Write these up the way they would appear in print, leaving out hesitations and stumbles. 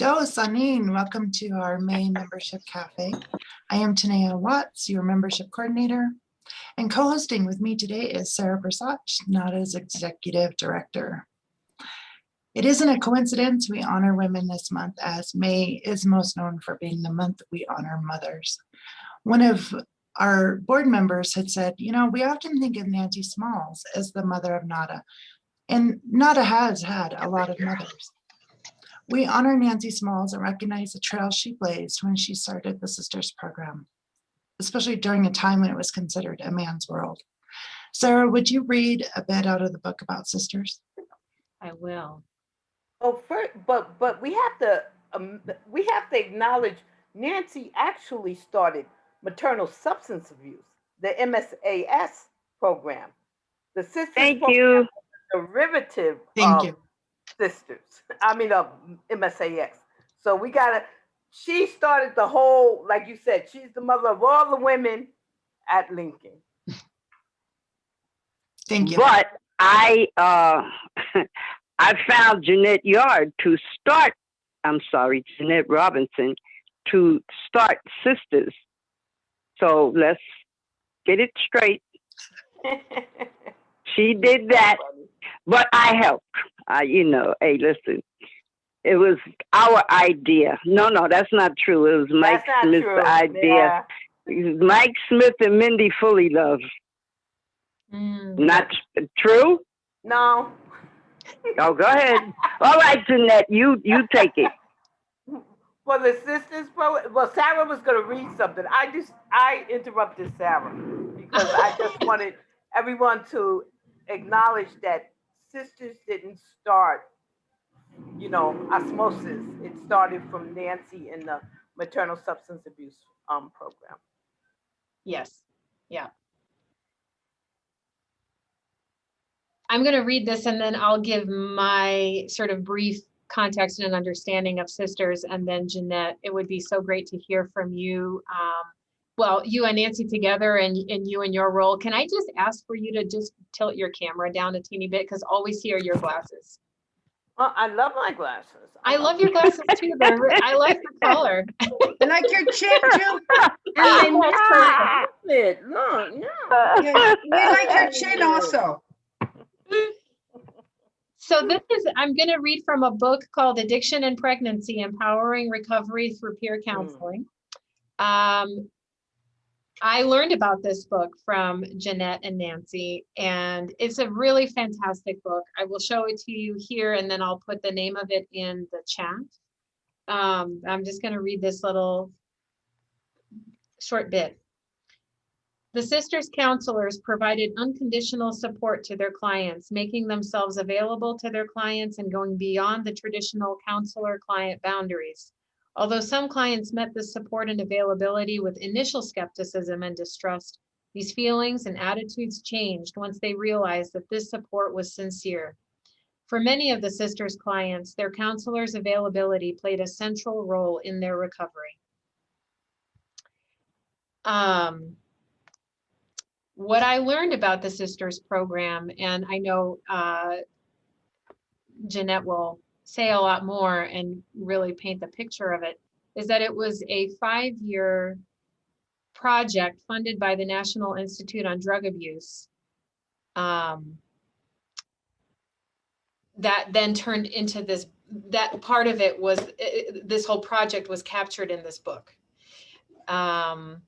Do Sanin, welcome to our May Membership Cafe. I am Tanea Watts, your membership coordinator, and co-hosting with me today is Sarah Persach, NADA's Executive Director. It isn't a coincidence we honor women this month, as May is most known for being the month we honor mothers. One of our board members had said, you know, we often think of Nancy Smalls as the mother of NADA, and NADA has had a lot of mothers. We honor Nancy Smalls and recognize the trail she blazed when she started the Sisters program, especially during a time when it was considered a man's world. Sarah, would you read a bit out of the book about sisters? I will. Oh, but we have to acknowledge Nancy actually started maternal substance abuse, the MSAS program. The Sisters Thank program you. is a derivative Thank of you. Sisters. I mean of MSAS. So she started the whole, like you said, she's the mother of all the women at Lincoln. Thank you. But I found Jeanette Robinson to start Sisters. So let's get it straight. She did that, but I helped. Hey, listen, it was our idea. No, that's not true. It was Mike Smith's idea. Yeah. Mike Smith and Mindy Fully Love. Not true? No. Oh, go ahead. All right, Jeanette, you take it. For the Sisters program, well, Sarah was going to read something. I interrupted Sarah because I just wanted everyone to acknowledge that Sisters didn't start, osmosis. It started from Nancy in the maternal substance abuse program. Yes. Yeah. I'm going to read this and then I'll give my sort of brief context and understanding of Sisters. And then Jeanette, it would be so great to hear from you. You and Nancy together and you in your role. Can I just ask for you to just tilt your camera down a teeny bit? Because all we see are your glasses. Well, I love my glasses. I love your glasses too. I like the color. I like your chin too. And I miss it. Look, yeah. We like your chin also. So I'm going to read from a book called Addiction and Pregnancy, Empowering Recovery Through Peer Counseling. I learned about this book from Jeanette and Nancy, and it's a really fantastic book. I will show it to you here, and then I'll put the name of it in the chat. I'm just going to read this little short bit. The Sisters counselors provided unconditional support to their clients, making themselves available to their clients and going beyond the traditional counselor-client boundaries. Although some clients met this support and availability with initial skepticism and distrust, these feelings and attitudes changed once they realized that this support was sincere. For many of the Sisters clients, their counselors' availability played a central role in their recovery. What I learned about the Sisters program, and I know Jeanette will say a lot more and really paint the picture of it, is that it was a 5-year project funded by the National Institute on Drug Abuse that then turned into this, that part of it was, this whole project was captured in this book. And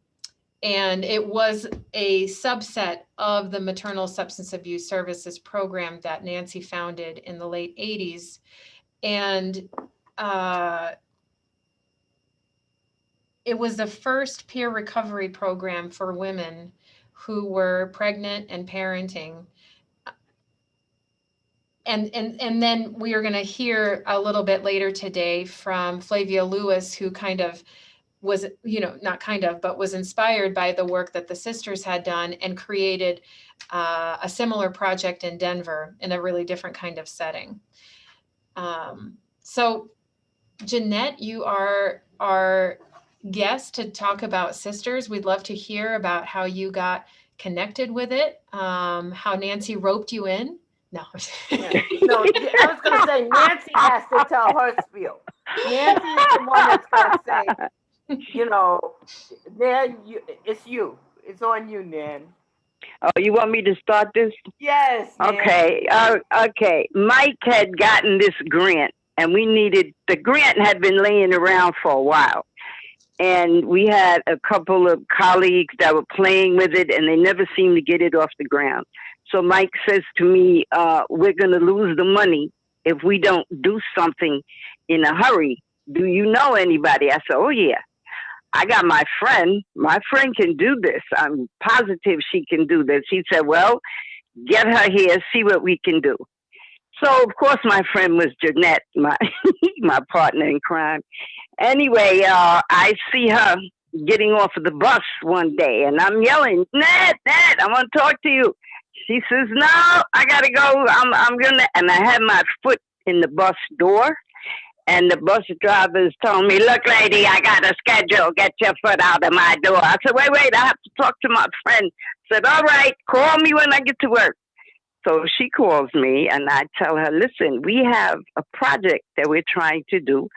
it was a subset of the maternal substance abuse services program that Nancy founded in the late 80s. And it was the first peer recovery program for women who were pregnant and parenting. And then we are going to hear a little bit later today from Flavia Lewis, who kind of was, but was inspired by the work that the Sisters had done and created a similar project in Denver in a really different kind of setting. So Jeanette, you are our guest to talk about Sisters. We'd love to hear about how you got connected with it, how Nancy roped you in, No. Yeah. No, I was going to say Nancy has to tell her spiel. Nancy is the one that's going to say, you know, Nan, it's you. It's on you, Nan. Oh, you want me to start this? Yes, Nan. Okay. Okay. Mike had gotten this grant, and the grant had been laying around for a while. And we had a couple of colleagues that were playing with it, and they never seemed to get it off the ground. So Mike says to me, we're going to lose the money if we don't do something in a hurry. Do you know anybody? I said, oh, yeah. I got my friend. My friend can do this. I'm positive she can do this. He said, well, get her here, see what we can do. So, of course, my friend was Jeanette, my my partner in crime. Anyway, I see her getting off of the bus one day, and I'm yelling, Nat, I want to talk to you. She says, no, I got to go. I'm going to, and I had my foot in the bus door. And the bus drivers told me, look, lady, I got a schedule. Get your foot out of my door. I said, wait, I have to talk to my friend. Said, all right, call me when I get to work. So she calls me and I tell her, listen, we have a project that we're trying to do.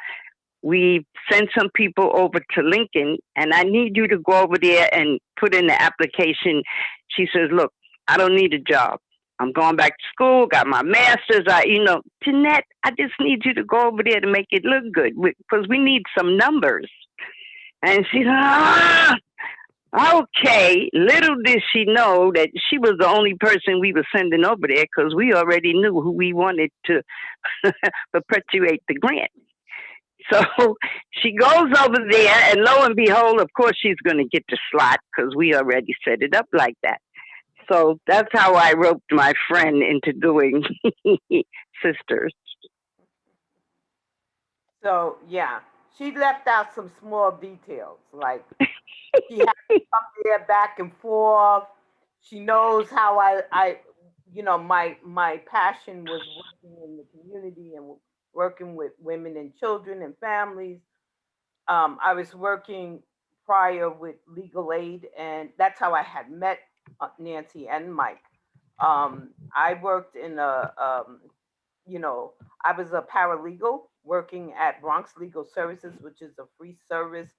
We sent some people over to Lincoln and I need you to go over there and put in the application. She says, look, I don't need a job. I'm going back to school, got my master's. Jeanette, I just need you to go over there to make it look good because we need some numbers. And she said, okay. Little did she know that she was the only person we were sending over there because we already knew who we wanted to perpetuate the grant. So she goes over there and lo and behold, of course, she's going to get the slot because we already set it up like that. So that's how I roped my friend into doing Sisters. So, yeah, she left out some small details. Like she had to come there back and forth. She knows how I my passion was working in the community and working with women and children and families. I was working prior with legal aid, and that's how I had met Nancy and Mike. I worked in I was a paralegal working at Bronx Legal Services, which is a free service.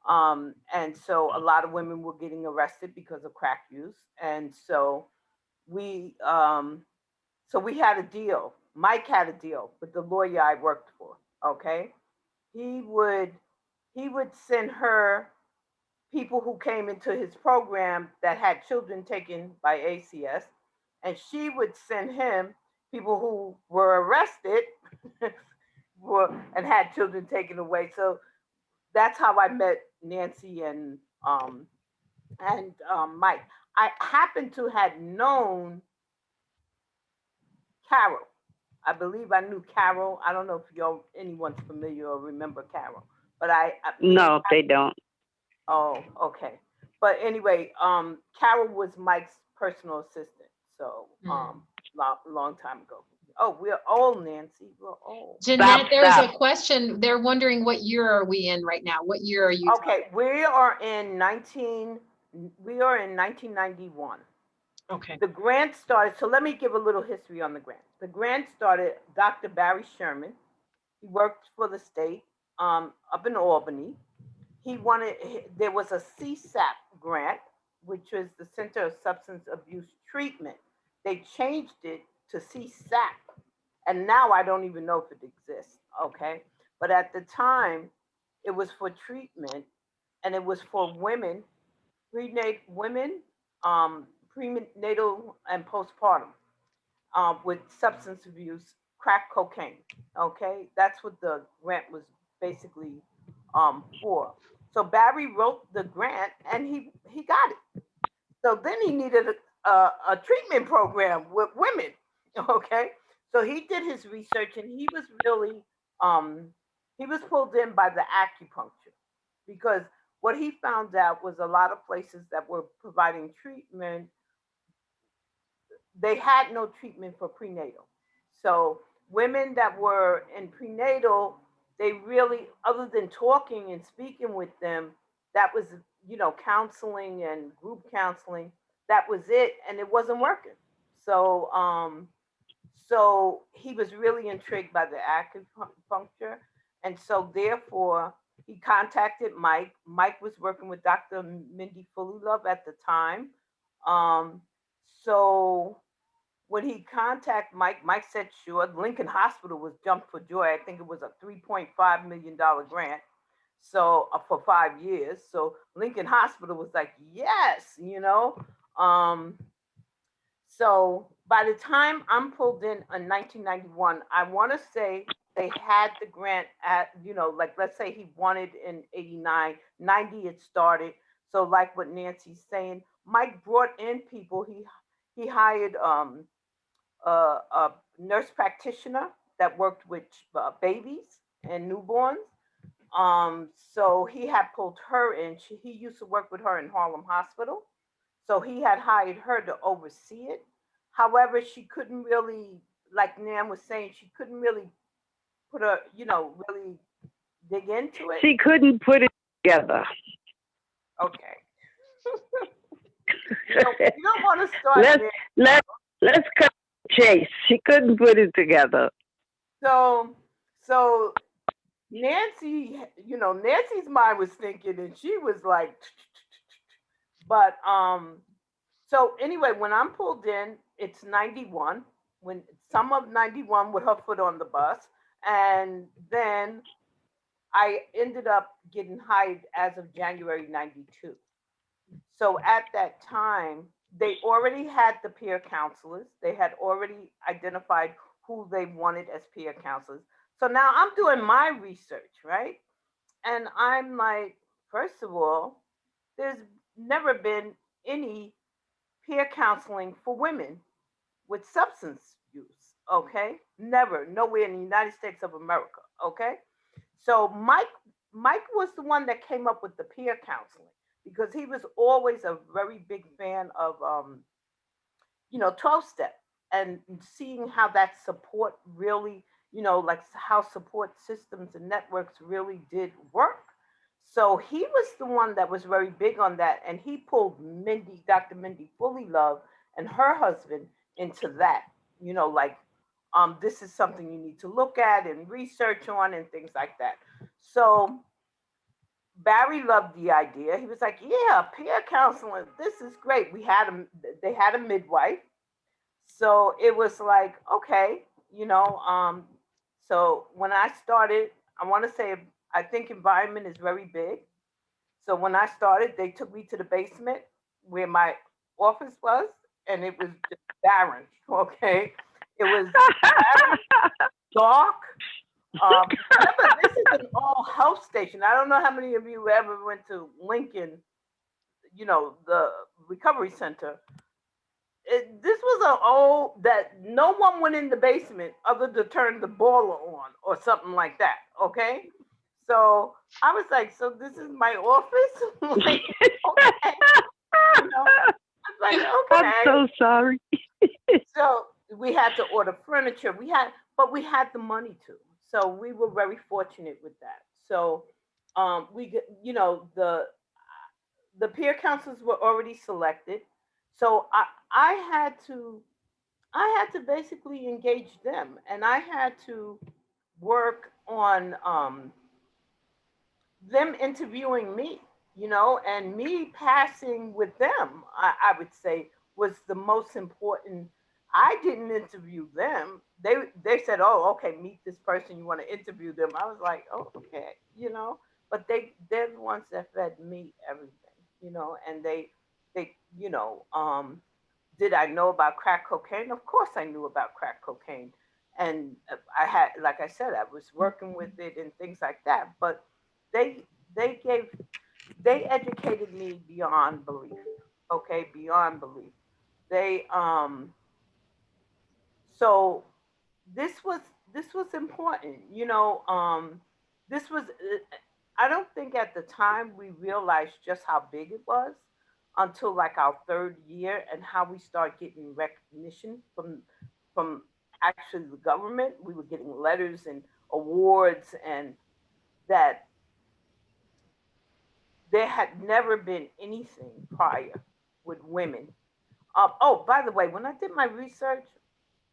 And so a lot of women were getting arrested because of crack use. And so we had a deal. Mike had a deal with the lawyer I worked for. Okay. He would send her people who came into his program that had children taken by ACS, and she would send him people who were arrested and had children taken away. So that's how I met Nancy and Mike. I happen to had known Carol. I believe I knew Carol. I don't know if anyone's familiar or remember Carol, but no, they don't. Oh, okay. But anyway, Carol was Mike's personal assistant. So, long time ago. Oh, we're old, Nancy. We're old. Jeanette, there's a question. They're wondering what year are we in right now? What year are you? Okay, we are in 1991. Okay. The grant started, so let me give a little history on the grant. The grant started, Dr. Barry Sherman. He worked for the state up in Albany. There was a CSAP grant, which was the Center of Substance Abuse Treatment. They changed it to CSAP, and now I don't even know if it exists, okay? But at the time, it was for treatment, and it was for women, prenatal and postpartum with substance abuse, crack cocaine, okay? That's what the grant was basically for. So Barry wrote the grant and he got it. So then he needed a treatment program with women. Okay. So he did his research and he was really he was pulled in by the acupuncture because what he found out was a lot of places that were providing treatment, they had no treatment for prenatal. So women that were in prenatal, they really, other than talking and speaking with them, that was, counseling and group counseling, that was it. And it wasn't working. So So he was really intrigued by the acupuncture. And so therefore he contacted Mike. Mike was working with Dr. Mindy Fullylove at the time. Um, so when he contacted Mike, Mike said sure. Lincoln Hospital was jumped for joy. I think it was a $3.5 million grant. So for 5 years. So Lincoln Hospital was like, yes, you know. So by the time I'm pulled in 1991, I want to say they had the grant at, you know, like let's say he wanted in 89, 90 it started. So like what Nancy's saying, Mike brought in people. He hired a nurse practitioner that worked with babies and newborns. So he had pulled her in. He used to work with her in Harlem Hospital. So he had hired her to oversee it. However, she couldn't really, like Nan was saying, she couldn't really put a, you know, really dig into it. She couldn't put it together. Okay. You don't want to start there. Let's cut the chase. She couldn't put it together. So Nancy, you know, Nancy's mind was thinking, and she was like, but so anyway, when I'm pulled in, it's 91. When summer of 91 with her foot on the bus, and then I ended up getting hired as of January 92. So at that time, they already had the peer counselors. They had already identified who they wanted as peer counselors. So now I'm doing my research, right? And I'm like, first of all, there's never been any peer counseling for women with substance use, okay? Never, nowhere in the United States of America, okay? So Mike was the one that came up with the peer counseling because he was always a very big fan of, 12-step and seeing how that support really, like how support systems and networks really did work. So he was the one that was very big on that. And he pulled Dr. Mindy Fullylove and her husband into that, this is something you need to look at and research on and things like that. So Barry loved the idea. He was like, yeah, peer counseling, this is great. They had a midwife. So it was like, okay, so when I started, I want to say, I think environment is very big. So when I started, they took me to the basement where my office was, and it was just barren, okay? It was barren, dark. Remember, this is an all health station. I don't know how many of you ever went to Lincoln, the recovery center. This was an old that no one went in the basement other to turn the boiler on or something like that. Okay, so I was like, so this is my office. Like, okay, I was like, okay. I'm so sorry. So we had to order furniture. But we had the money to. So we were very fortunate with that. So the peer counselors were already selected. So I had to basically engage them, and I had to work on them interviewing me, and me passing with them. I would say was the most important. I didn't interview them. They said, "Oh, okay, meet this person. You want to interview them?" I was like, "Oh, okay," But they're the ones that fed me everything, and they did I know about crack cocaine? Of course I knew about crack cocaine. And I had, like I said, I was working with it and things like that. But they educated me beyond belief. Okay, beyond belief. They so this was important. This was I don't think at the time we realized just how big it was until like our third year and how we start getting recognition from actually the government. We were getting letters and awards, and that there had never been anything prior with women. Oh, by the way, when I did my research,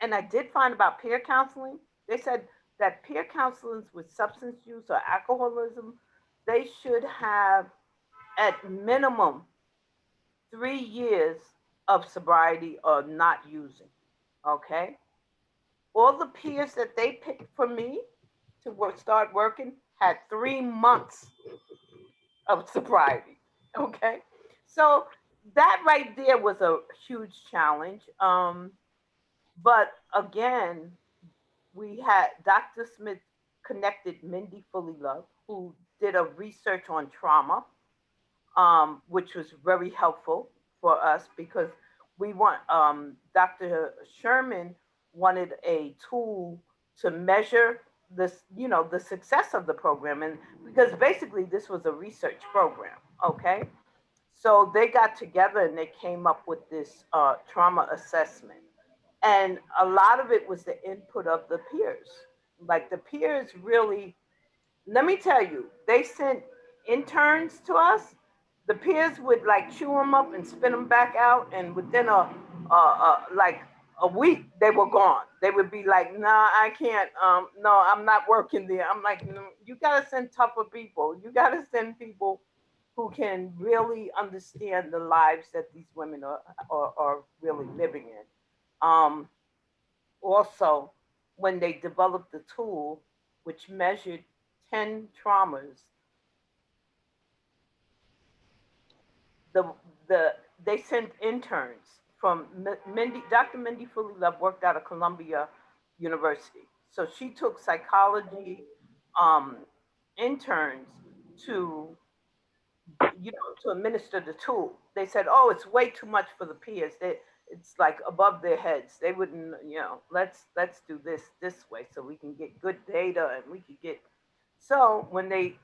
and I did find about peer counseling. They said that peer counselors with substance use or alcoholism, they should have at minimum 3 years of sobriety or not using. Okay. All the peers that they picked for me to start working had 3 months of sobriety. Okay. So that right there was a huge challenge. But again, we had Dr. Smith connected Mindy Fully Love, who did a research on trauma, which was very helpful for us because we want Dr. Sherman wanted a tool to measure this, the success of the program, and because basically this was a research program, okay? So they got together and they came up with this trauma assessment, and a lot of it was the input of the peers. Like the peers really, let me tell you, they sent interns to us. The peers would like chew them up and spit them back out, and within like a week they were gone. They would be like, "Nah, I can't. No, I'm not working there." I'm like, "No, you gotta send tougher people. You gotta send people who can really understand the lives that these women are really living in." Also, when they developed the tool, which measured 10 traumas, the the they sent interns from Dr. Mindy Fully Love worked out of Columbia University. So she took psychology um, interns to to administer the tool. They said, "Oh, it's way too much for the peers. It's like above their heads. They wouldn't, let's do this way so we can get good data and we could get." So when they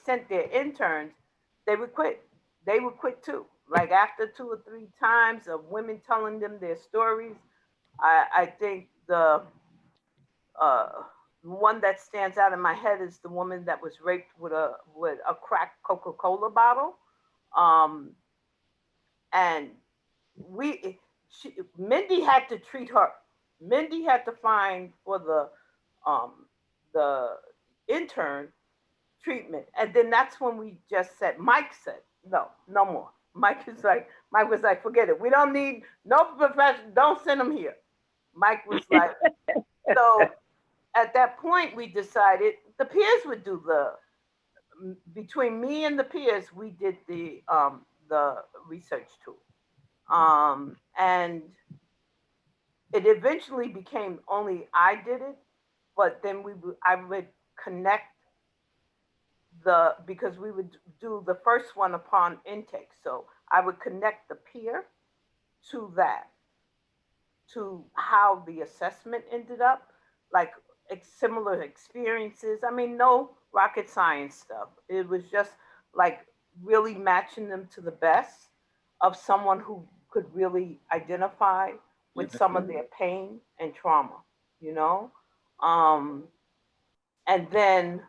sent their interns, they would quit. They would quit too. Like after 2 or 3 times of women telling them their stories, I think the uh, one that stands out in my head is the woman that was raped with a cracked Coca-Cola bottle, um, and Mindy had to treat her. Mindy had to find for the intern treatment. And then that's when we just said, Mike said, no more. Mike was like, forget it. We don't need no profession. Don't send them here. Mike was like, so at that point we decided the peers would do between me and the peers, we did the research tool. And it eventually became only I did it, but then I would connect because we would do the first one upon intake. So I would connect the peer to that, to how the assessment ended up, like similar experiences. I mean, no rocket science stuff. It was just like really matching them to the best of someone who could really identify with some of their pain and trauma, you know? And then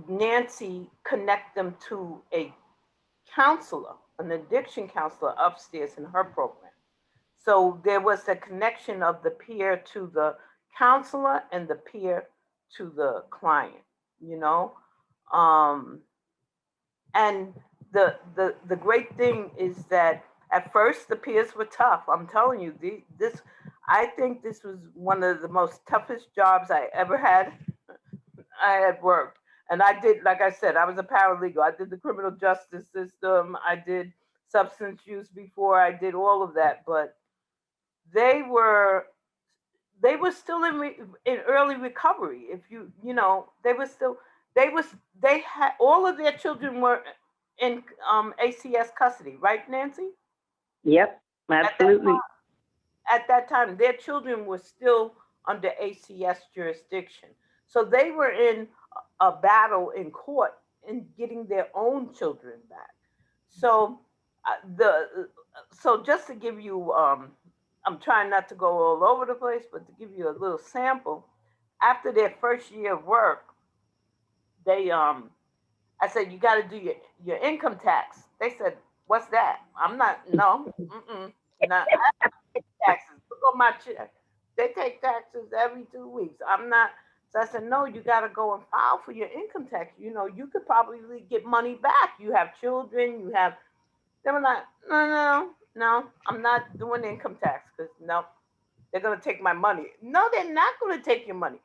Nancy connect them to a counselor, an addiction counselor upstairs in her program. So there was a connection of the peer to the counselor and the peer to the client, you know? And the great thing is that at first the peers were tough. I'm telling you, I think this was one of the most toughest jobs I ever had. I had worked. And I did, like I said, I was a paralegal. I did the criminal justice system. I did substance use before. I did all of that. But they were still in early recovery. If they had all of their children were in ACS custody, right, Nancy? Yep, absolutely. At that time, their children were still under ACS jurisdiction. So they were in a battle in court in getting their own children back. So so just to give you, I'm trying not to go all over the place, but to give you a little sample, after their first year of work, I said, you got to do your income tax. They said, what's that? I'm not, no, not taxes. on my check. They take taxes every 2 weeks. I'm not. So I said, no, you got to go and file for your income tax. You could probably get money back. You have children. You have. They were like, no, no, no. I'm not doing income tax because no, they're gonna take my money. No, they're not gonna take your money.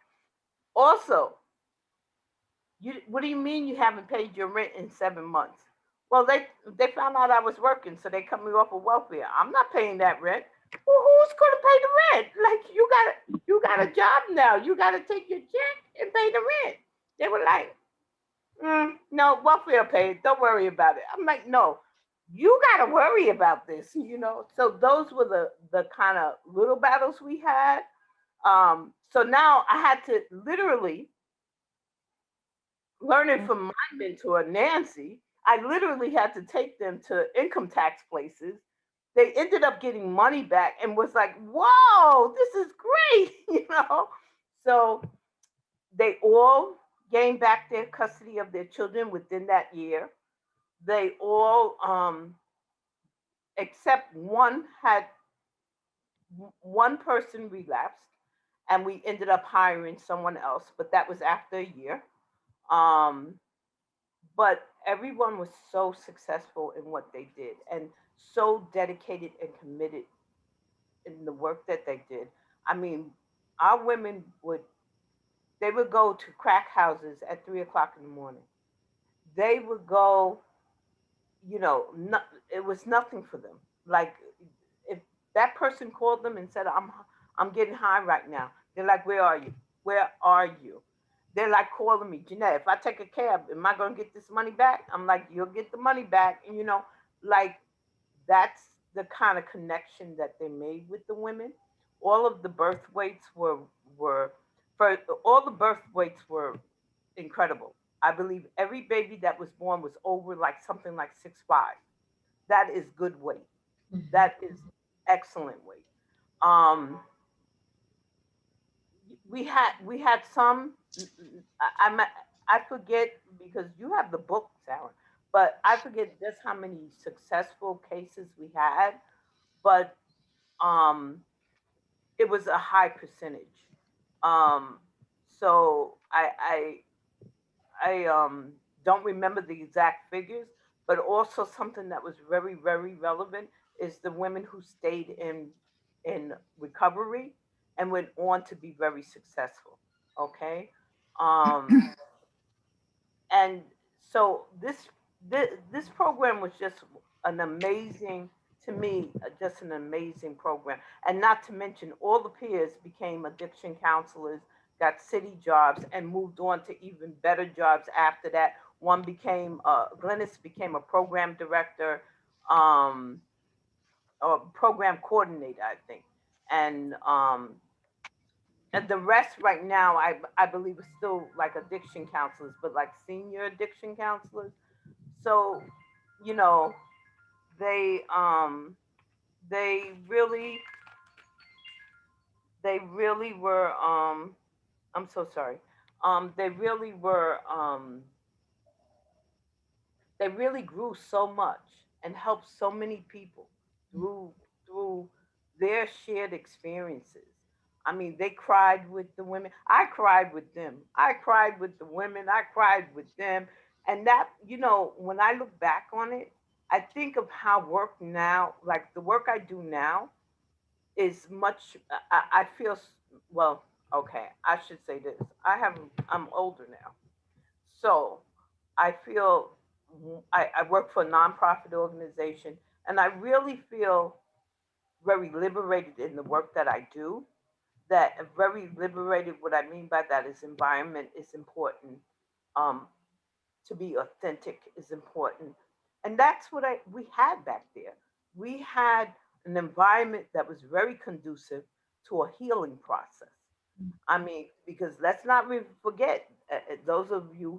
Also, what do you mean you haven't paid your rent in 7 months? Well, they found out I was working, so they cut me off of welfare. I'm not paying that rent. Well, who's gonna pay the rent? Like you got a job now. You gotta take your check and pay the rent. They were like, no, welfare paid. Don't worry about it. I'm like, no, you gotta worry about this. So those were the kind of little battles we had. So now I had to literally learning from my mentor, Nancy, I literally had to take them to income tax places. They ended up getting money back and was like, whoa, this is great, So they all gained back their custody of their children within that year. They all, except one person relapsed, and we ended up hiring someone else, but that was after a year. But everyone was so successful in what they did and so dedicated and committed in the work that they did. I mean, our women would go to crack houses at 3 o'clock in the morning. They would go, it was nothing for them. Like if that person called them and said, I'm getting high right now, they're like, where are you? Where are you? They're like calling me, Jeanette, if I take a cab, am I going to get this money back? I'm like, you'll get the money back. And, like that's the kind of connection that they made with the women. All of the birth weights were all the birth weights were incredible. I believe every baby that was born was over like something like 6'5". That is good weight. That is excellent weight. Um, we had some. I forget because you have the book, Sarah, but I forget just how many successful cases we had, but it was a high percentage. Um, so I don't remember the exact figures, but also something that was very, very relevant is the women who stayed in recovery and went on to be very successful. Okay. Um, and so this program was just an amazing, to me, just an amazing program. And not to mention all the peers became addiction counselors, got city jobs, and moved on to even better jobs after that. One became Glennis became a program director, um, or program coordinator, I think. And the rest right now, I believe, is still like addiction counselors, but like senior addiction counselors. So, you know, they um they really were I'm so sorry. They really were they really grew so much and helped so many people through through their shared experiences. I mean, they cried with the women. I cried with them. I cried with the women. I cried with them. And that, when I look back on it, I think of how work now, like the work I do now, is much. I feel well. Okay, I should say this. I'm older now, so I feel I work for a nonprofit organization, and I really feel very liberated in the work that I do. That very liberated. What I mean by that is environment is important. Um, to be authentic is important, and that's what we had back there. We had an environment that was very conducive to a healing process. I mean, because let's not forget, those of you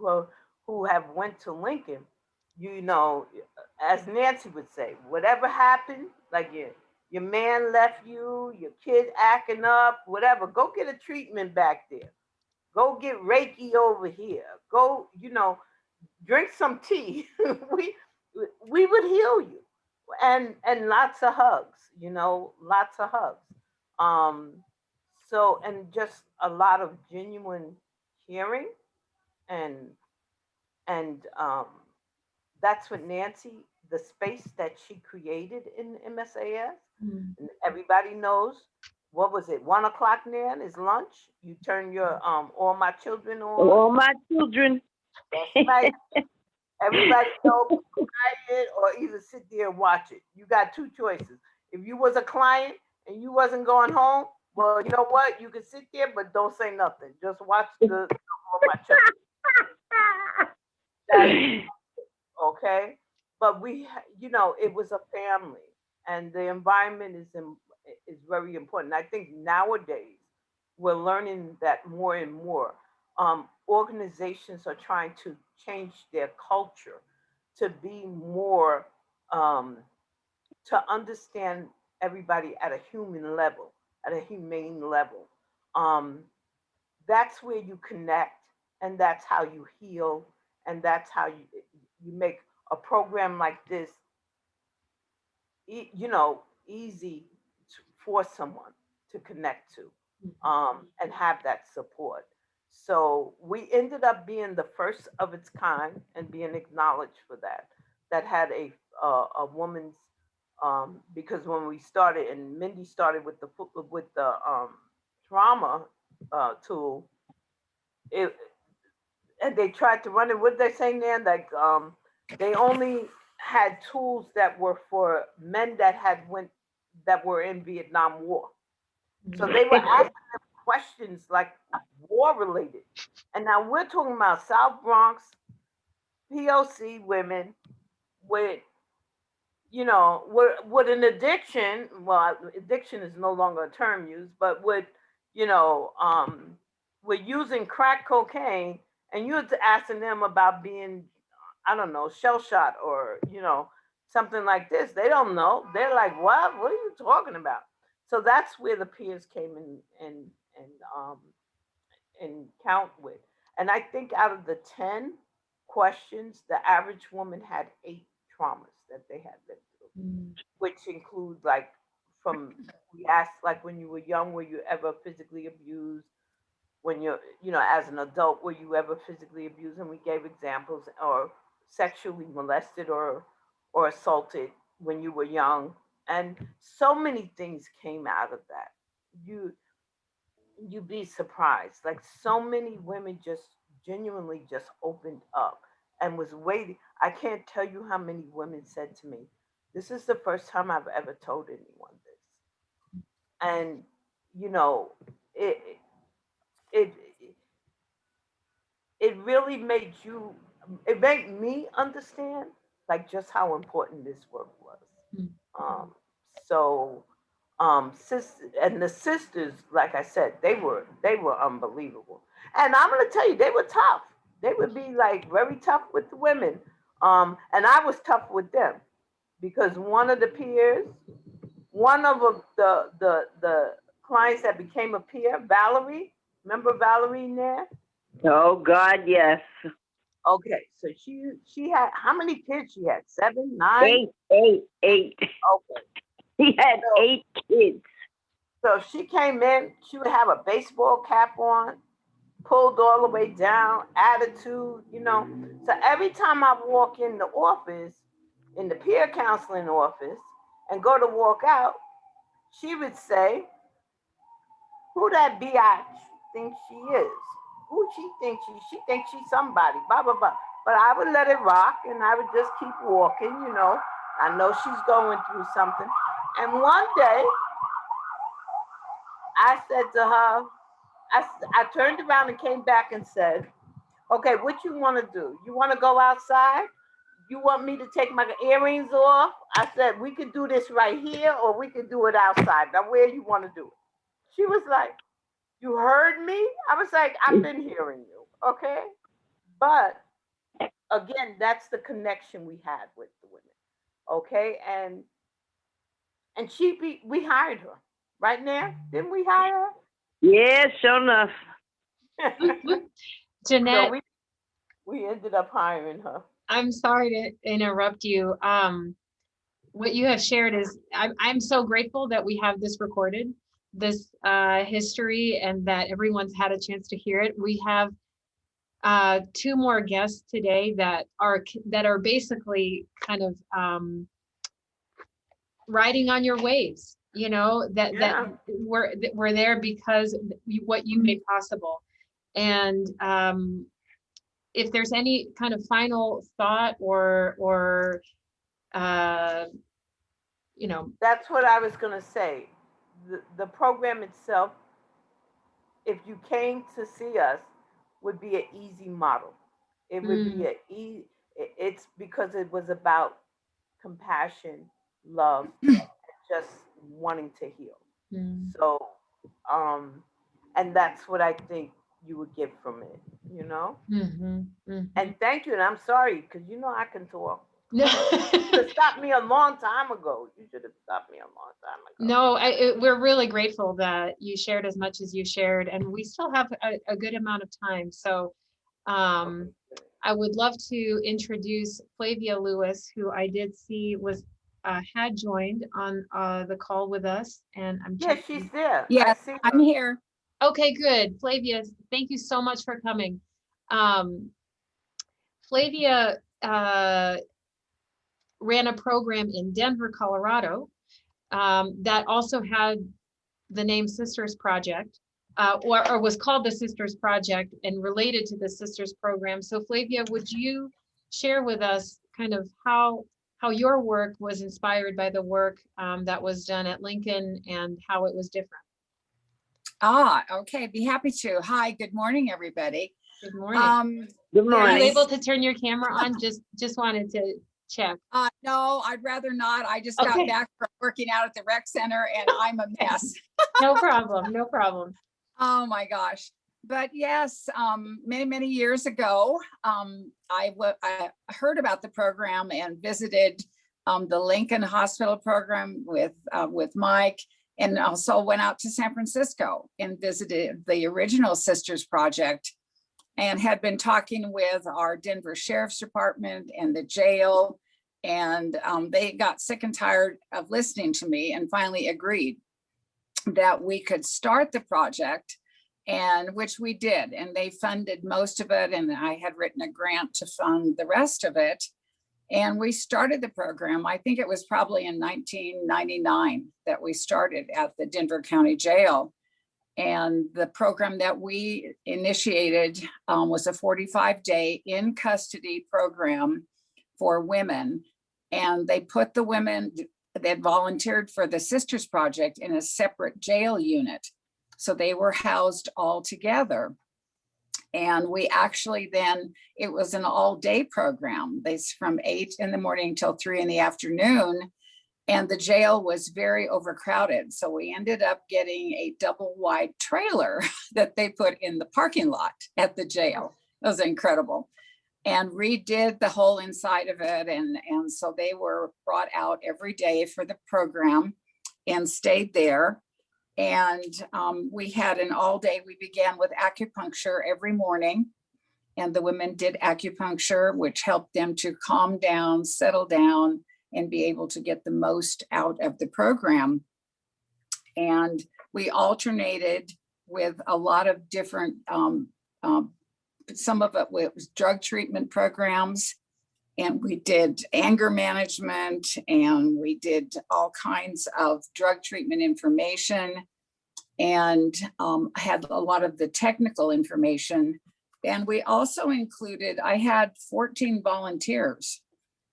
who have went to Lincoln, as Nancy would say, whatever happened, like your man left you, your kid acting up, whatever, go get a treatment back there. Go get Reiki over here. Go, drink some tea. we we would heal you, and lots of hugs. Lots of hugs. So, and just a lot of genuine caring, and that's what Nancy, the space that she created in MSAS, and everybody knows, what was it, 1 o'clock, Nan, is lunch. You turn your All My Children on. All My Children. That's right. Everybody knows, quiet or either sit there and watch it. You got two choices. If you was a client and you wasn't going home, well, you know what? You can sit there, but don't say nothing. Just watch the All My Children. Okay, but it was a family, and the environment is very important. I think nowadays we're learning that more and more. Organizations are trying to change their culture to be more, to understand everybody at a human level, at a humane level. That's where you connect, and that's how you heal, and that's how you make a program like this, easy for someone to connect to, and have that support. So we ended up being the first of its kind and being acknowledged for that. That had a woman's, because when we started, and Mindy started with the trauma tool, and they tried to run it. What did they say, Nan? Like, they only had tools that were for men that were in Vietnam War. So they were asking them questions like war related. And now we're talking about South Bronx POC women with, with an addiction. Well, addiction is no longer a term used, but with using crack cocaine, and you're asking them about being, I don't know, shell shot, or something like this. They don't know. They're like, what are you talking about? So that's where the peers came in and count with. And I think out of the 10 questions, the average woman had 8 traumas that they had lived through, which include, like, we asked, like, when you were young, were you ever physically abused? When you're, as an adult, were you ever physically abused? And we gave examples, or sexually molested or assaulted when you were young. And so many things came out of that. You'd be surprised. Like, so many women just genuinely just opened up and was waiting. I can't tell you how many women said to me, this is the first time I've ever told anyone this. And, it really made me understand, like, just how important this work was. And the sisters, like I said, they were unbelievable. And I'm gonna tell you, they were tough. They would be, like, very tough with the women. And I was tough with them, because one of the peers, one of the clients that became a peer, Valerie, remember Valerie there? Oh God, yes. Okay, so she had, how many kids she had? 7, 9? 8. Okay. He had 8 kids. So if she came in, she would have a baseball cap on, pulled all the way down, attitude, So every time I walk in the office, in the peer counseling office, and go to walk out, she would say, who that biatch thinks she is? Who she thinks she thinks she's somebody, blah, blah, blah. But I would let it rock, and I would just keep walking, I know she's going through something. And one day, I said to her, I turned around and came back and said, okay, what you want to do? You want to go outside? You want me to take my earrings off? I said, we could do this right here, or we could do it outside. Now, where you want to do it? She was like, you heard me? I was like, I've been hearing you, okay? But again, that's the connection we had with the women, okay? And we hired her, right now? Didn't we hire her? Yeah, sure enough. Jeanette, So we ended up hiring her. I'm sorry to interrupt you. What you have shared is, I'm so grateful that we have this recorded, this history and that everyone's had a chance to hear it. We have two more guests today that are basically kind of riding on your waves, you know, that we're there because what you made possible. And if there's any kind of final thought or you know. That's what I was going to say. The program itself, if you came to see us, would be an easy model. It would be it's because it was about compassion, love, and just wanting to heal. So, and that's what I think you would get from it, you know? And thank you. And I'm sorry, because you know I can talk. You should have stopped me a long time ago. You should have stopped me a long time ago. No, we're really grateful that you shared as much as you shared, and we still have a good amount of time. So I would love to introduce Flavia Lewis, who I did see had joined on the call with us, and I'm checking. Yeah, she's there. Yes, I'm here. Okay, good. Flavia, thank you so much for coming. Flavia ran a program in Denver, Colorado, that also had the name Sisters Project, or was called the Sisters Project and related to the Sisters Program. So Flavia, would you share with us kind of how your work was inspired by the work that was done at Lincoln and how it was different? Okay, be happy to. Hi, good morning, everybody. Good morning. Good morning. Are you able to turn your camera on? Just wanted to check. No, I'd rather not. I just got back from working out at the rec center and I'm a mess. No problem, no problem. Oh my gosh. But yes, many years ago, I heard about the program and visited the Lincoln Hospital program with Mike, and also went out to San Francisco and visited the original Sisters Project, and had been talking with our Denver Sheriff's Department and the jail. And they got sick and tired of listening to me and finally agreed that we could start the project, and which we did. And they funded most of it. And I had written a grant to fund the rest of it. And we started the program. I think it was probably in 1999 that we started at the Denver County Jail. And the program that we initiated was a 45-day in custody program for women. And they put the women that volunteered for the Sisters Project in a separate jail unit. So they were housed all together. And we actually then, it was an all-day program. From 8 in the morning till 3 in the afternoon. And the jail was very overcrowded. So we ended up getting a double wide trailer that they put in the parking lot at the jail. It was incredible. And redid the whole inside of it. And so they were brought out every day for the program and stayed there. And we had an all day, we began with acupuncture every morning. And the women did acupuncture, which helped them to calm down, settle down, and be able to get the most out of the program. And we alternated with a lot of different, some of it was drug treatment programs, and we did anger management, and we did all kinds of drug treatment information, and had a lot of the technical information. And we also included, I had 14 volunteers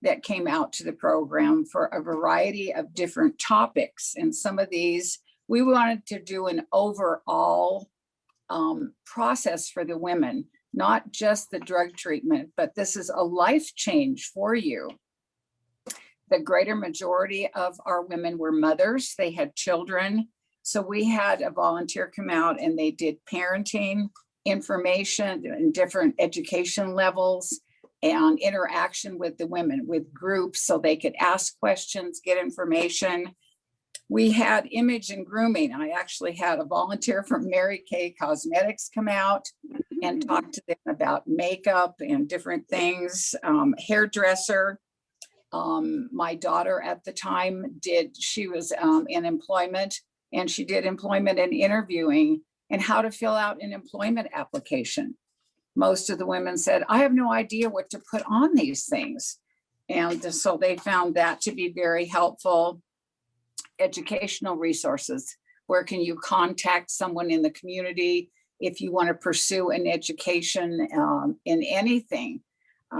that came out to the program for a variety of different topics. And some of these, we wanted to do an overall process for the women, not just the drug treatment, but this is a life change for you. The greater majority of our women were mothers, they had children. So we had a volunteer come out and they did parenting information and different education levels and interaction with the women, with groups, so they could ask questions, get information. We had image and grooming. I actually had a volunteer from Mary Kay Cosmetics come out and talk to them about makeup and different things, hairdresser. My daughter at the time she was in employment, and she did employment and interviewing and how to fill out an employment application. Most of the women said, I have no idea what to put on these things. And so they found that to be very helpful. Educational resources. Where can you contact someone in the community if you want to pursue an education in anything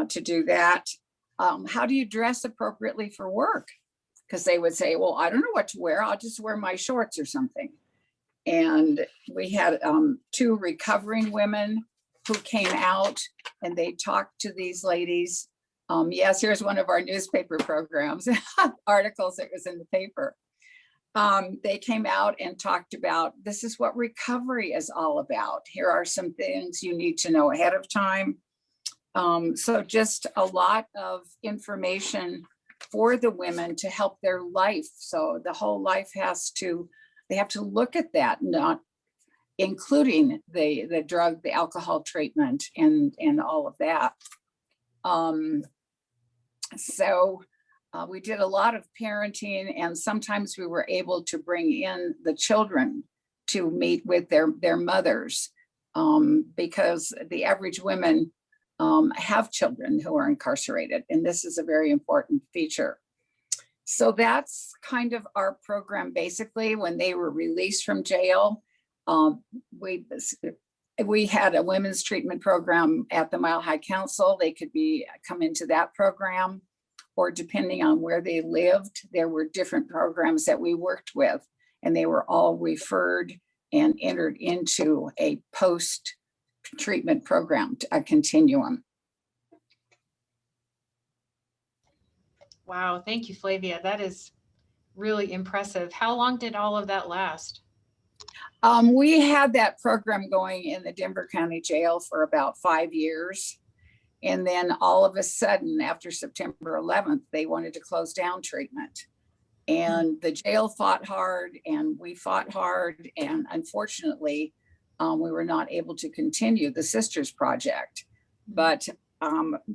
to do that? How do you dress appropriately for work? Because they would say, well, I don't know what to wear. I'll just wear my shorts or something. And we had 2 recovering women who came out and they talked to these ladies. Yes, here's one of our newspaper programs, articles that was in the paper. They came out and talked about, this is what recovery is all about. Here are some things you need to know ahead of time. So just a lot of information for the women to help their life. So the whole life they have to look at that, not including the drug, the alcohol treatment and all of that. We did a lot of parenting, and sometimes we were able to bring in the children to meet with their mothers because the average women have children who are incarcerated, and this is a very important feature. So that's kind of our program. Basically, when they were released from jail, we had a women's treatment program at the Mile High Council. They could come into that program, or depending on where they lived, there were different programs that we worked with, and they were all referred and entered into a post-treatment program, a continuum. Wow, thank you, Flavia. That is really impressive. How long did all of that last? We had that program going in the Denver County Jail for about 5 years. And then all of a sudden, after September 11th, they wanted to close down treatment. And the jail fought hard and we fought hard. And unfortunately, we were not able to continue the Sisters Project. But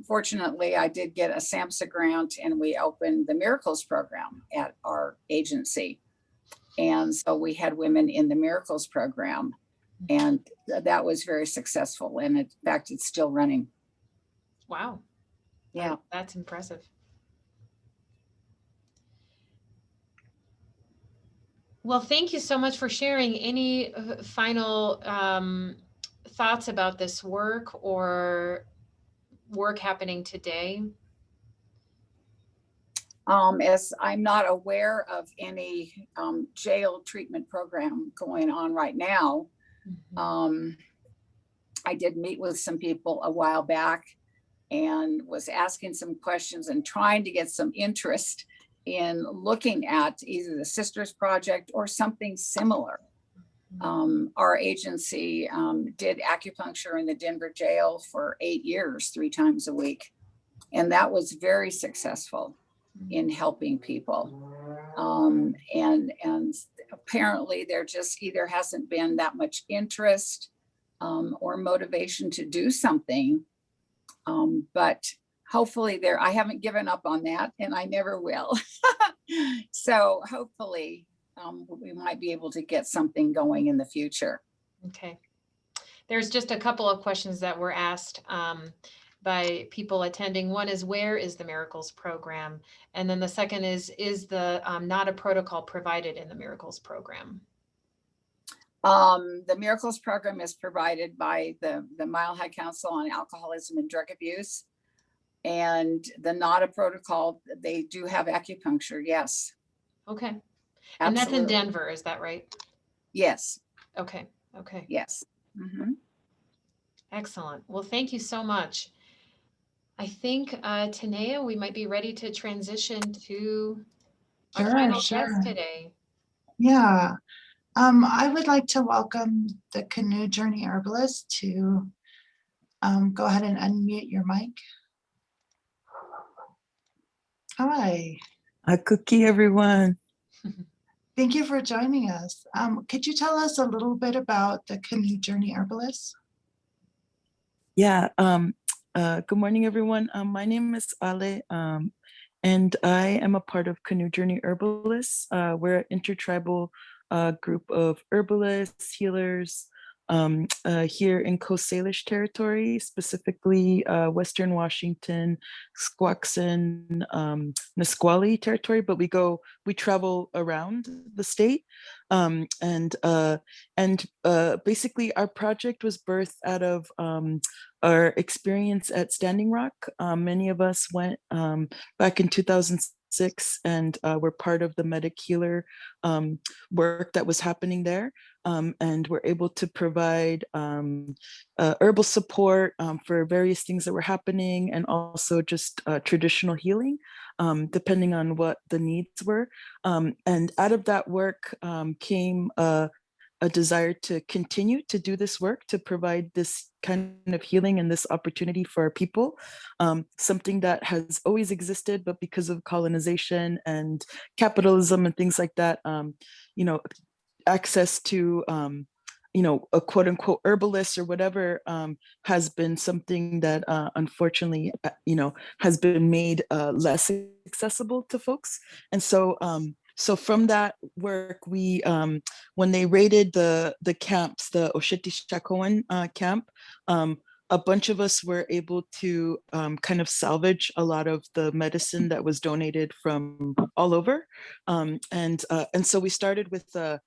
fortunately, I did get a SAMHSA grant and we opened the Miracles program at our agency. And so we had women in the Miracles program, and that was very successful. And in fact, it's still running. Wow. Yeah. That's impressive. Well, thank you so much for sharing. Any final thoughts about this work or work happening today? As I'm not aware of any jail treatment program going on right now. I did meet with some people a while back and was asking some questions and trying to get some interest in looking at either the Sisters Project or something similar. Our agency did acupuncture in the Denver jail for 8 years, 3 times a week. And that was very successful in helping people. And apparently there just either hasn't been that much interest or motivation to do something. But hopefully I haven't given up on that and I never will. So hopefully we might be able to get something going in the future. Okay. There's just a couple of questions that were asked by people attending. One is, where is the Miracles program? And then the second is the not a protocol provided in the Miracles program? The Miracles program is provided by the Mile High Council on Alcoholism and Drug Abuse. And the not a protocol, they do have acupuncture, yes. Okay. Absolutely. And that's in Denver, is that right? Yes. Okay. Okay. Yes. Mm-hmm. Excellent. Well, thank you so much. I think, Tanea, we might be ready to transition to our final guest today. Yeah. I would like to welcome the Canoe Journey Herbalists to go ahead and unmute your mic. Hi. A cookie, everyone. Thank you for joining us. Could you tell us a little bit about the Canoe Journey Herbalists? Yeah. Good morning, everyone. My name is Ale, and I am a part of Canoe Journey Herbalists. We're an intertribal group of herbalists, healers, here in Coast Salish territory, specifically Western Washington, Squaxin, Nisqually territory, but we travel around the state. And basically our project was birthed out of our experience at Standing Rock. Many of us went back in 2006 and were part of the medic healer work that was happening there. And we're able to provide herbal support for various things that were happening, and also just traditional healing, depending on what the needs were. And out of that work came a desire to continue to do this work, to provide this kind of healing and this opportunity for our people, something that has always existed, but because of colonization and capitalism and things like that, access to a quote unquote herbalist or whatever has been something that unfortunately has been made less accessible to folks. And so from that work, we when they raided the camps, the Osheti Shakoan camp, a bunch of us were able to kind of salvage a lot of the medicine that was donated from all over, and so we started with the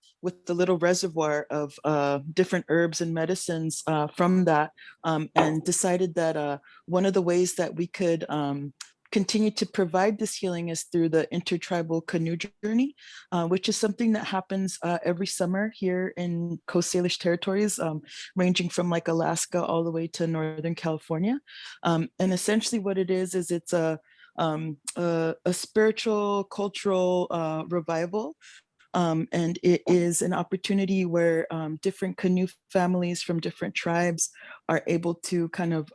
little reservoir of different herbs and medicines from that, and decided that one of the ways that we could continue to provide this healing is through the intertribal canoe journey, which is something that happens every summer here in Coast Salish territories, ranging from like Alaska all the way to Northern California. And essentially what it is it's a spiritual, cultural revival. And it is an opportunity where different canoe families from different tribes are able to kind of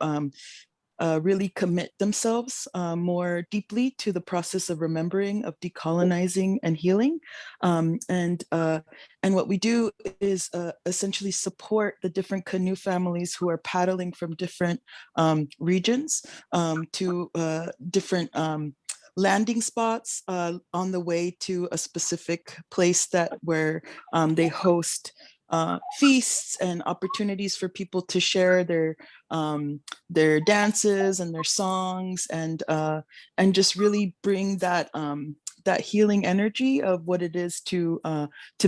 really commit themselves more deeply to the process of remembering, of decolonizing and healing. And what we do is essentially support the different canoe families who are paddling from different regions to different landing spots on the way to a specific place where they host feasts and opportunities for people to share their dances and their songs, and just really bring that that healing energy of what it is to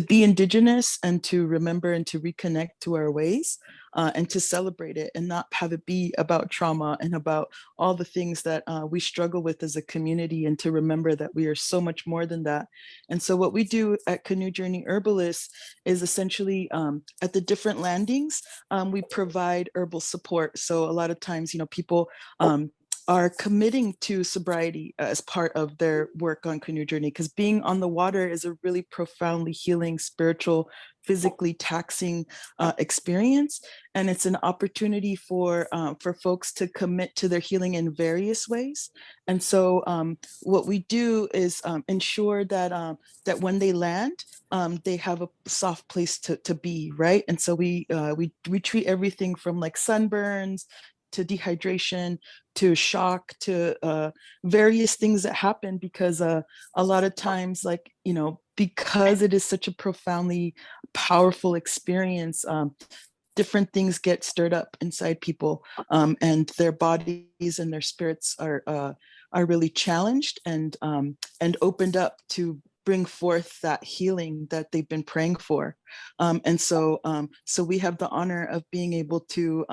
be indigenous, and to remember and to reconnect to our ways, and to celebrate it, and not have it be about trauma and about all the things that we struggle with as a community, and to remember that we are so much more than that. And so what we do at Canoe Journey Herbalists is essentially at the different landings, we provide herbal support. So a lot of times, people are committing to sobriety as part of their work on Canoe Journey, because being on the water is a really profoundly healing, spiritual, physically taxing experience. And it's an opportunity for folks to commit to their healing in various ways. And so what we do is ensure that that when they land, they have a soft place to be, right? And so we treat everything from like sunburns to dehydration to shock to various things that happen, because a lot of times, like, because it is such a profoundly powerful experience, different things get stirred up inside people, and their bodies and their spirits are really challenged and opened up to bring forth that healing that they've been praying for. And so we have the honor of being able to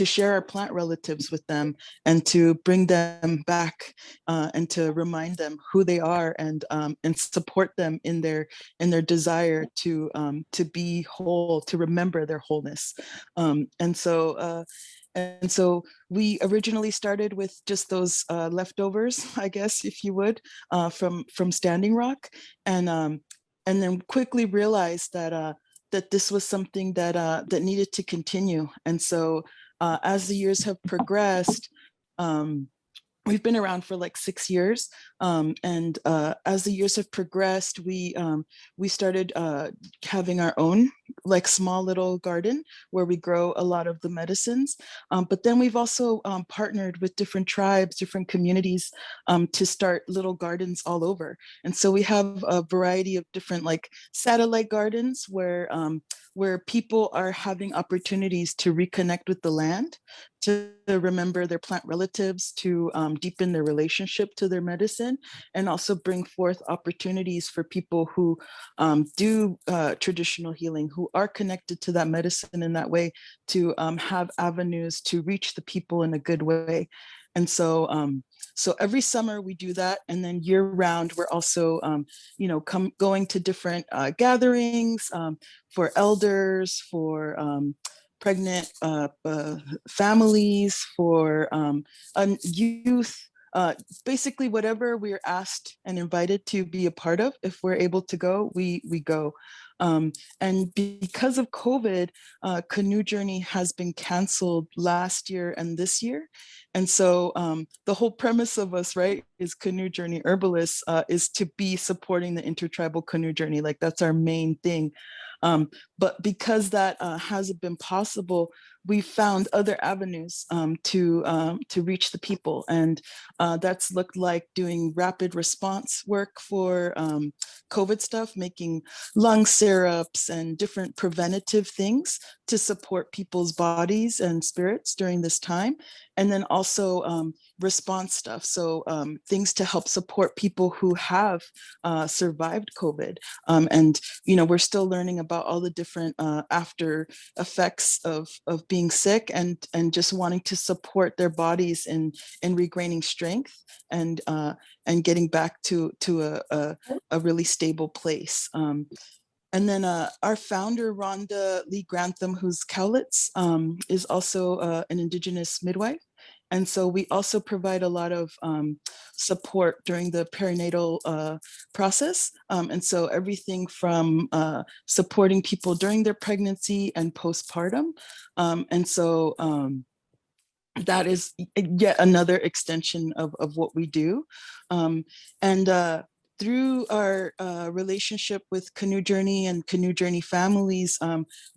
share our plant relatives with them, and to bring them back, and to remind them who they are, and support them in their desire to be whole, to remember their wholeness. And so we originally started with just those leftovers, I guess, if you would, from Standing Rock, and then quickly realized that this was something that needed to continue. And so as the years have progressed, we've been around for like 6 years, And as the years have progressed, we started having our own like small little garden where we grow a lot of the medicines. But then we've also partnered with different tribes, different communities to start little gardens all over. And so we have a variety of different like satellite gardens where people are having opportunities to reconnect with the land, to remember their plant relatives, to deepen their relationship to their medicine, and also bring forth opportunities for people who do traditional healing, who are connected to that medicine in that way, to have avenues to reach the people in a good way. And so, so every summer we do that, and then year round we're also, going to different gatherings for elders, for pregnant families, for youth, basically whatever we're asked and invited to be a part of. If we're able to go, we go. And because of COVID, Canoe Journey has been canceled last year and this year. And so the whole premise of us, right, is Canoe Journey Herbalists is to be supporting the intertribal canoe journey. Like that's our main thing. But because that hasn't been possible, we found other avenues to reach the people, and that's looked like doing rapid response work for COVID stuff, making lung syrups and different preventative things to support people's bodies and spirits during this time, and then also response stuff, so things to help support people who have survived COVID, and we're still learning about all the different after effects of being sick, and just wanting to support their bodies in regaining strength and getting back to a really stable place. And then our founder, Rhonda Lee Grantham, who's Cowlitz, is also an Indigenous midwife. And so we also provide a lot of support during the perinatal process. And so everything from supporting people during their pregnancy and postpartum. And so that is yet another extension of what we do. And through our relationship with Canoe Journey and Canoe Journey families,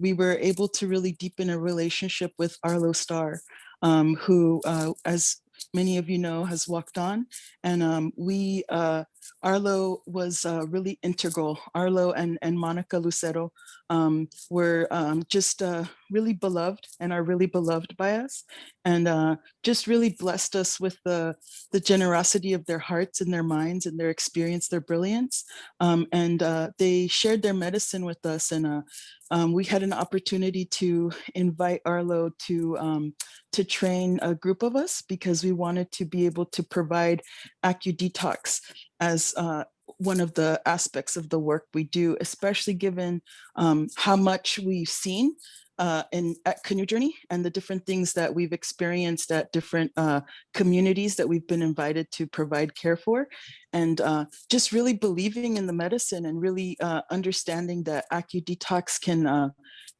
we were able to really deepen a relationship with Arlo Starr, who, as many of you know, has walked on. And Arlo was really integral. Arlo and Monica Lucero were just really beloved and are really beloved by us, and just really blessed us with the generosity of their hearts and their minds and their experience, their brilliance. And they shared their medicine with us, and we had an opportunity to invite Arlo to train a group of us, because we wanted to be able to provide AccuDetox as one of the aspects of the work we do, especially given how much we've seen at Canoe Journey and the different things that we've experienced at different communities that we've been invited to provide care for, and just really believing in the medicine and really understanding that AccuDetox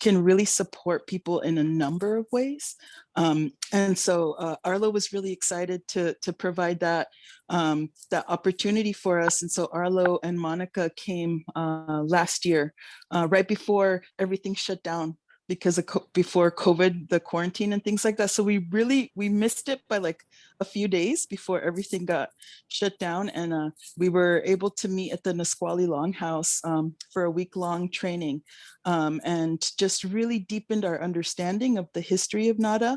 can really support people in a number of ways. And so Arlo was really excited to provide that opportunity for us. And so Arlo and Monica came last year, right before everything shut down, because of before COVID, the quarantine and things like that. So we missed it by like a few days before everything got shut down. And we were able to meet at the Nisqually Longhouse for a week-long training, and just really deepened our understanding of the history of NADA.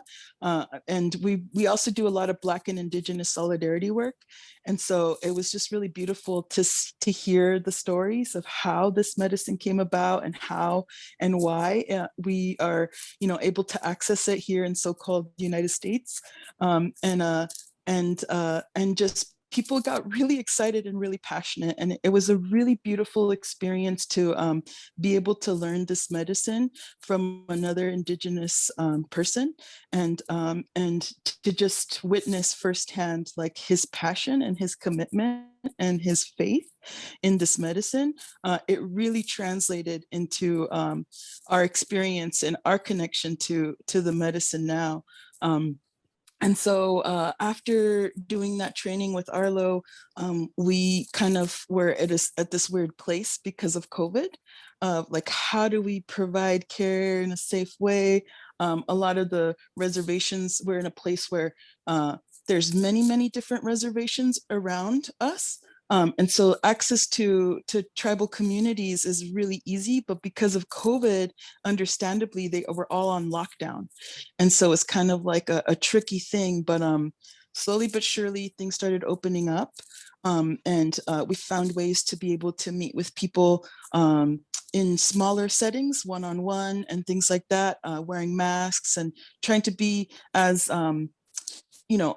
And we also do a lot of Black and Indigenous solidarity work. And so it was just really beautiful to hear the stories of how this medicine came about and how and why we are, able to access it here in so-called United States. And just people got really excited and really passionate. And it was a really beautiful experience to be able to learn this medicine from another Indigenous person, and to just witness firsthand like his passion and his commitment and his faith in this medicine. It really translated into our experience and our connection to the medicine now. And so after doing that training with Arlo, we kind of were at this weird place because of COVID. Like, how do we provide care in a safe way? A lot of the reservations, we're in a place where there's many different reservations around us. And so access to tribal communities is really easy, but because of COVID, understandably, they were all on lockdown. And so it's kind of like a tricky thing, but slowly but surely things started opening up. And we found ways to be able to meet with people in smaller settings, one-on-one and things like that, wearing masks and trying to be as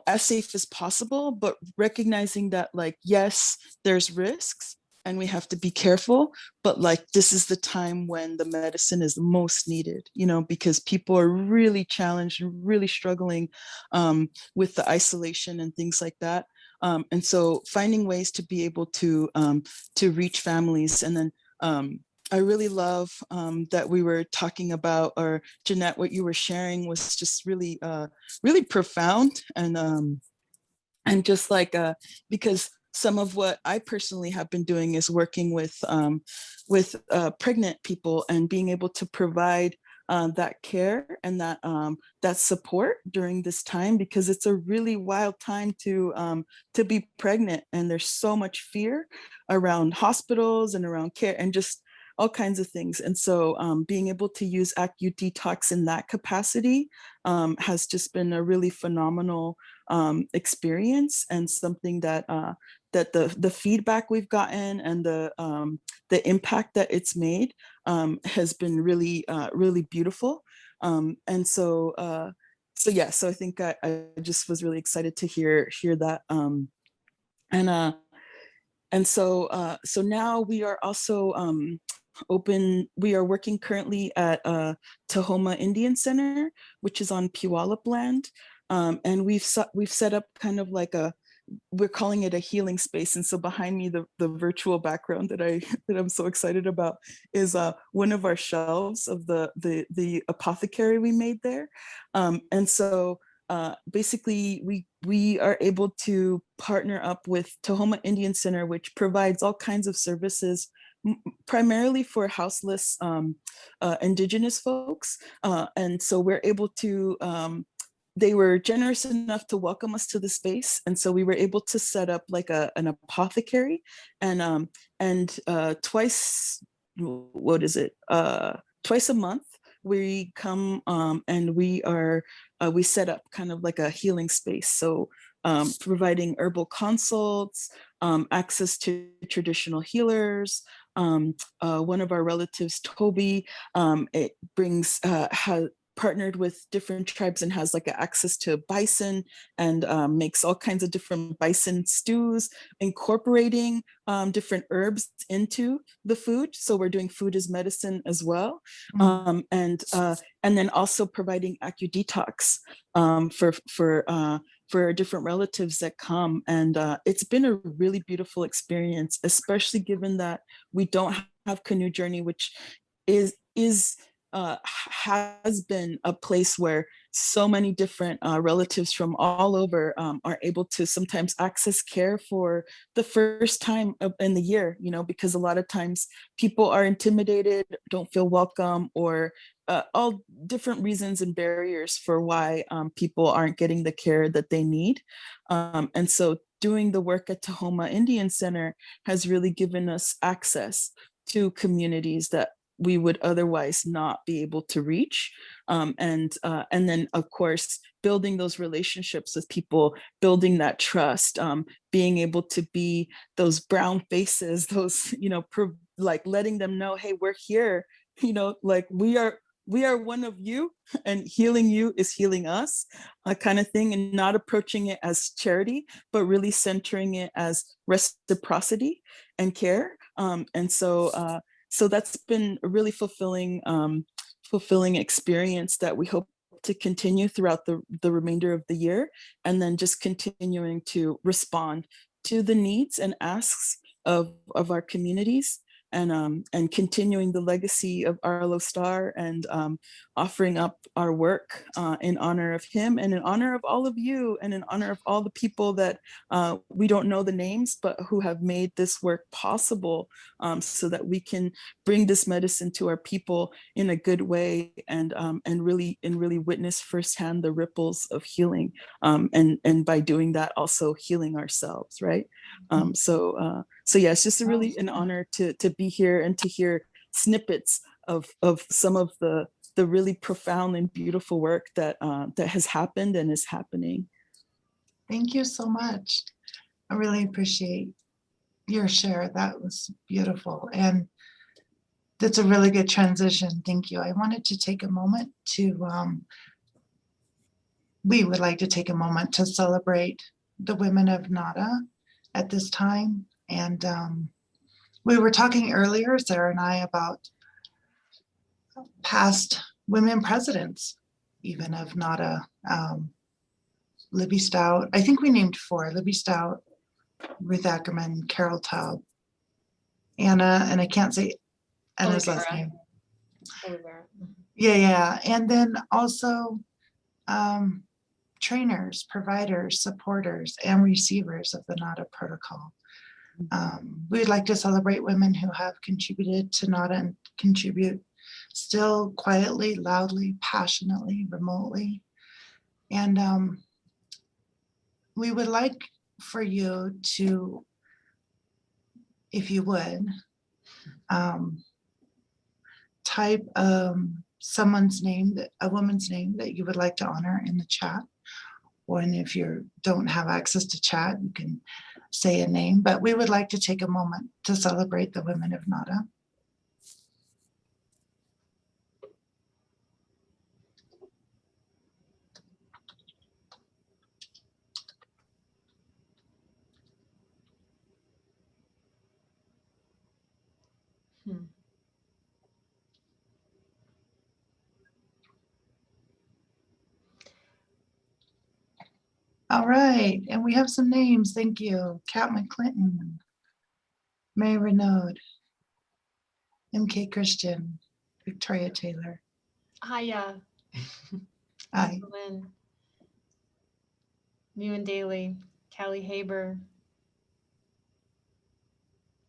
as safe as possible, but recognizing that, like, yes, there's risks and we have to be careful, but like, this is the time when the medicine is most needed, because people are really challenged and really struggling with the isolation and things like that. And so finding ways to be able to reach families. And then I really love that we were talking about, or Jeanette, what you were sharing was just really, really profound, and just like because some of what I personally have been doing is working with pregnant people and being able to provide that care and that support during this time, because it's a really wild time to be pregnant, and there's so much fear around hospitals and around care and just all kinds of things. And so being able to use AccuDetox in that capacity has just been a really phenomenal experience, and something that that the feedback we've gotten and the impact that it's made has been really really beautiful. And so yeah, so I think I just was really excited to hear that. And so so now we are also we are working currently at Tahoma Indian Center, which is on Puyallup land. And we've set up kind of like we're calling it a healing space. And so behind me, the virtual background that I'm so excited about is one of our shelves of the apothecary we made there. And so basically we are able to partner up with Tahoma Indian Center, which provides all kinds of services primarily for houseless indigenous folks. And so we're able to they were generous enough to welcome us to the space. And so we were able to set up like an apothecary, and twice, twice a month, we come and we set up kind of like a healing space. So providing herbal consults, access to traditional healers. One of our relatives, Toby, it brings, partnered with different tribes and has like access to bison, and makes all kinds of different bison stews, incorporating different herbs into the food. So we're doing food as medicine as well. And then also providing AccuDetox for different relatives that come. And it's been a really beautiful experience, especially given that we don't have Canoe Journey, which has been a place where so many different relatives from all over are able to sometimes access care for the first time in the year, because a lot of times people are intimidated, don't feel welcome, or all different reasons and barriers for why people aren't getting the care that they need. And so doing the work at Tahoma Indian Center has really given us access to communities that we would otherwise not be able to reach. And then, of course, building those relationships with people, building that trust, being able to be those brown faces, those, like letting them know, hey, we're here, like we are one of you, and healing you is healing us, kind of thing, and not approaching it as charity, but really centering it as reciprocity and care. And so that's been a really fulfilling experience that we hope to continue throughout the remainder of the year, and then just continuing to respond to the needs and asks of our communities. and continuing the legacy of Arlo Starr, and offering up our work in honor of him, and in honor of all of you, and in honor of all the people that we don't know the names, but who have made this work possible, so that we can bring this medicine to our people in a good way, and really witness firsthand the ripples of healing, and by doing that also healing ourselves, right? So yeah, it's just really an honor to be here and to hear snippets of some of the really profound and beautiful work that has happened and is happening. Thank you so much. I really appreciate your share. That was beautiful. And that's a really good transition. Thank you. I wanted to take a moment to, we would like to take a moment to celebrate the women of NADA at this time. And we were talking earlier, Sarah and I, about past women presidents, even of NADA. Libby Stout, I think we named 4, Libby Stout, Ruth Ackerman, Carol Taub, Anna, and I can't say Anna's last name. Yeah. And then also trainers, providers, supporters, and receivers of the NADA protocol. We'd like to celebrate women who have contributed to NADA and contribute still quietly, loudly, passionately, remotely. And we would like for you to, if you would, type someone's name, a woman's name that you would like to honor in the chat. Or if you don't have access to chat, you can say a name, but we would like to take a moment to celebrate the women of NADA. All right, and we have some names. Thank you. Kat McClinton, Mary Renaud, MK Christian, Victoria Taylor. Hiya. Hi. Lynn. Mew Daly, Callie Haber,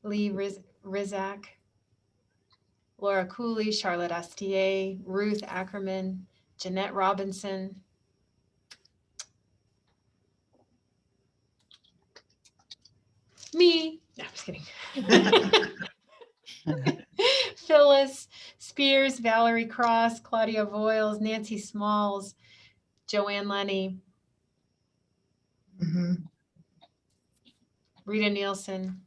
Lee Rizak, Laura Cooley, Charlotte Astier, Ruth Ackerman, Jeanette Robinson, me. No, I'm just kidding. Phyllis Spears, Valerie Cross, Claudia Voiles, Nancy Smalls, Joanne Lenny, Rita Nielsen,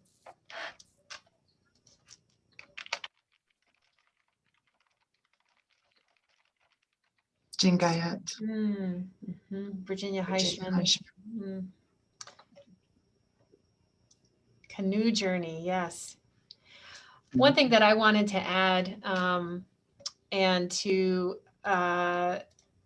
Jean Guyette, Virginia Heishman. Canoe Journey, yes. One thing that I wanted to add and to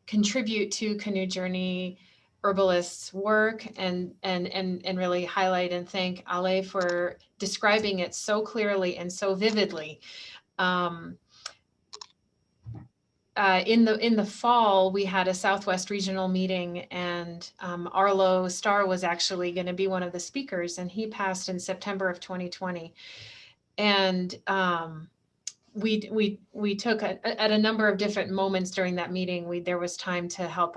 contribute to Canoe Journey Herbalists' work and really highlight and thank Ale for describing it so clearly and so vividly. In the fall, we had a Southwest regional meeting, and Arlo Starr was actually going to be one of the speakers, and he passed in September of 2020. And we took at a number of different moments during that meeting. There was time to help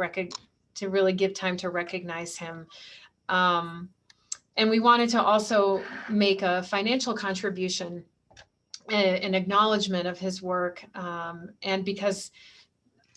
to really give time to recognize him, and we wanted to also make a financial contribution, an acknowledgement of his work, and because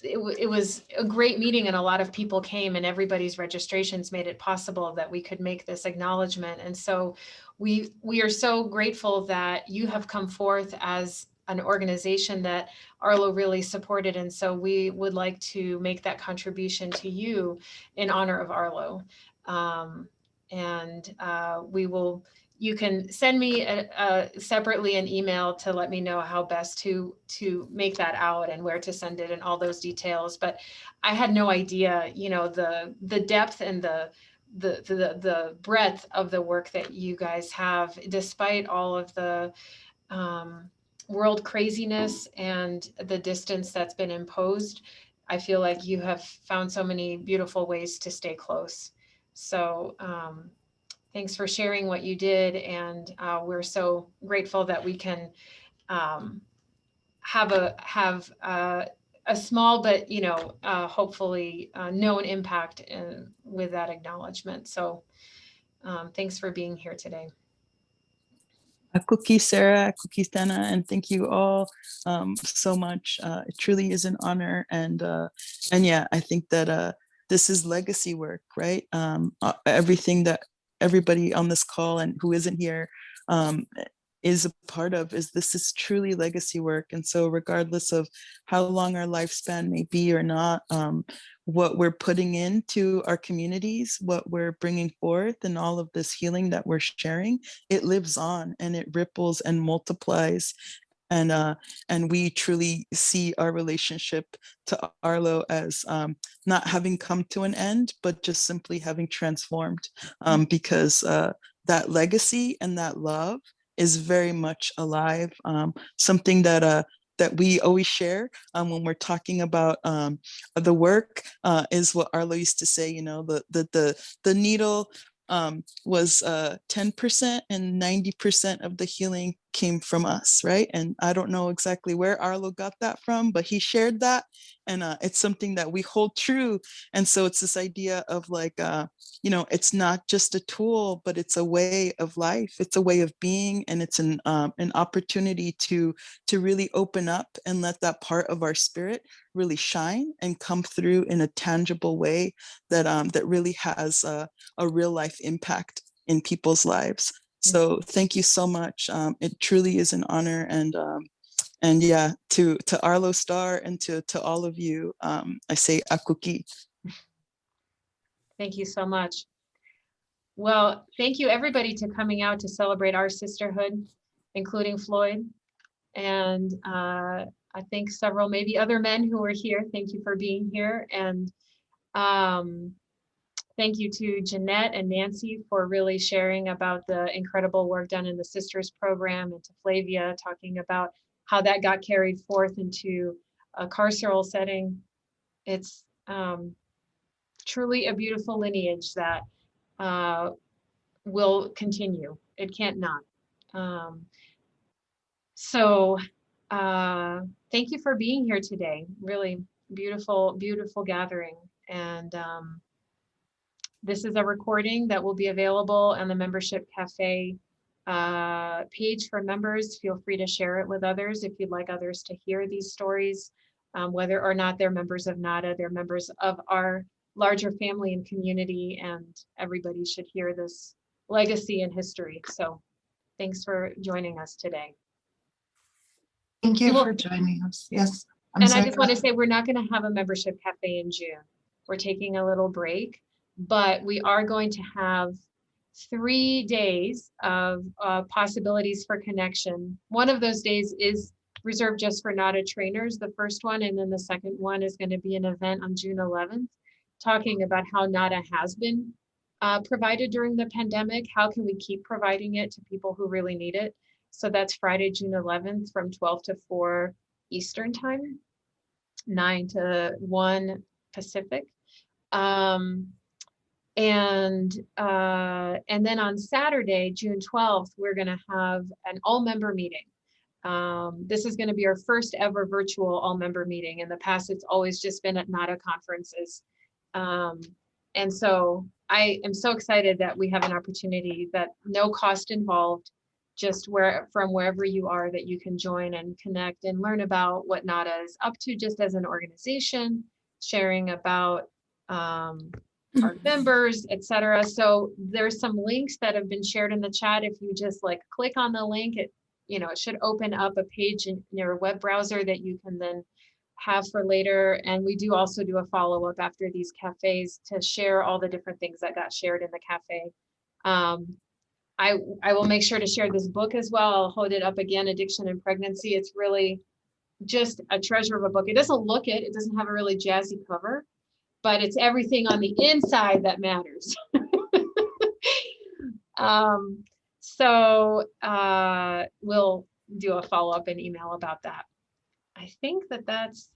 it was a great meeting and a lot of people came and everybody's registrations made it possible that we could make this acknowledgement. And so we are so grateful that you have come forth as an organization that Arlo really supported. And so we would like to make that contribution to you in honor of Arlo. You can send me separately an email to let me know how best to make that out and where to send it and all those details. But I had no idea, the depth and the breadth of the work that you guys have, despite all of the world craziness and the distance that's been imposed, I feel like you have found so many beautiful ways to stay close. So thanks for sharing what you did. And we're so grateful that we can have a small, but, hopefully known impact with that acknowledgement. So thanks for being here today. Cookie Sarah, Cookie Stana, and thank you all so much. It truly is an honor, and yeah, I think that this is legacy work, right? Everything that everybody on this call and who isn't here is a part of this is truly legacy work. And so regardless of how long our lifespan may be or not, what we're putting into our communities, what we're bringing forth, and all of this healing that we're sharing, it lives on and it ripples and multiplies. And we truly see our relationship to Arlo as not having come to an end, but just simply having transformed, because that legacy and that love is very much alive. Something that we always share when we're talking about the work is what Arlo used to say. The needle was 10% and 90% of the healing came from us, right? And I don't know exactly where Arlo got that from, but he shared that, and it's something that we hold true. And so it's this idea of like, it's not just a tool, but it's a way of life. It's a way of being, and it's an opportunity to really open up and let that part of our spirit really shine and come through in a tangible way that really has a real life impact in people's lives. So thank you so much. It truly is an honor, and yeah, to Arlo Star and to all of you, I say akuki. Thank you so much. Well, thank you everybody to coming out to celebrate our sisterhood, including Floyd. And I think several, maybe other men who were here. Thank you for being here. And thank you to Jeanette and Nancy for really sharing about the incredible work done in the Sisters program, and to Flavia talking about how that got carried forth into a carceral setting. It's truly a beautiful lineage that will continue. It can't not. So thank you for being here today. Really beautiful, beautiful gathering. And this is a recording that will be available on the Membership Cafe page for members. Feel free to share it with others if you'd like others to hear these stories, whether or not they're members of NADA, they're members of our larger family and community, and everybody should hear this legacy and history. So thanks for joining us today. Thank you for joining us. Yes. I just want to say, we're not going to have a Membership Cafe in June. We're taking a little break, but we are going to have 3 days of possibilities for connection. One of those days is reserved just for NADA trainers, the first one, and then the second one is going to be an event on June 11th, talking about how NADA has been provided during the pandemic. How can we keep providing it to people who really need it? So that's Friday, June 11th from 12 to 4 Eastern time, 9 to 1 Pacific. And then on Saturday, June 12th, we're going to have an all-member meeting. This is going to be our first ever virtual all-member meeting. In the past, it's always just been at NADA conferences. And so I am so excited that we have an opportunity, that no cost involved, just from wherever you are, that you can join and connect and learn about what NADA is up to just as an organization, sharing about our members, etc. So there's some links that have been shared in the chat. If you just click on the link, it should open up a page in your web browser that you can then have for later. And we do also do a follow-up after these cafes to share all the different things that got shared in the cafe. I will make sure to share this book as well. I'll hold it up again, Addiction and Pregnancy. It's really just a treasure of a book. It doesn't look it. It doesn't have a really jazzy cover, but it's everything on the inside that matters. So we'll do a follow-up and email about that. I think that that's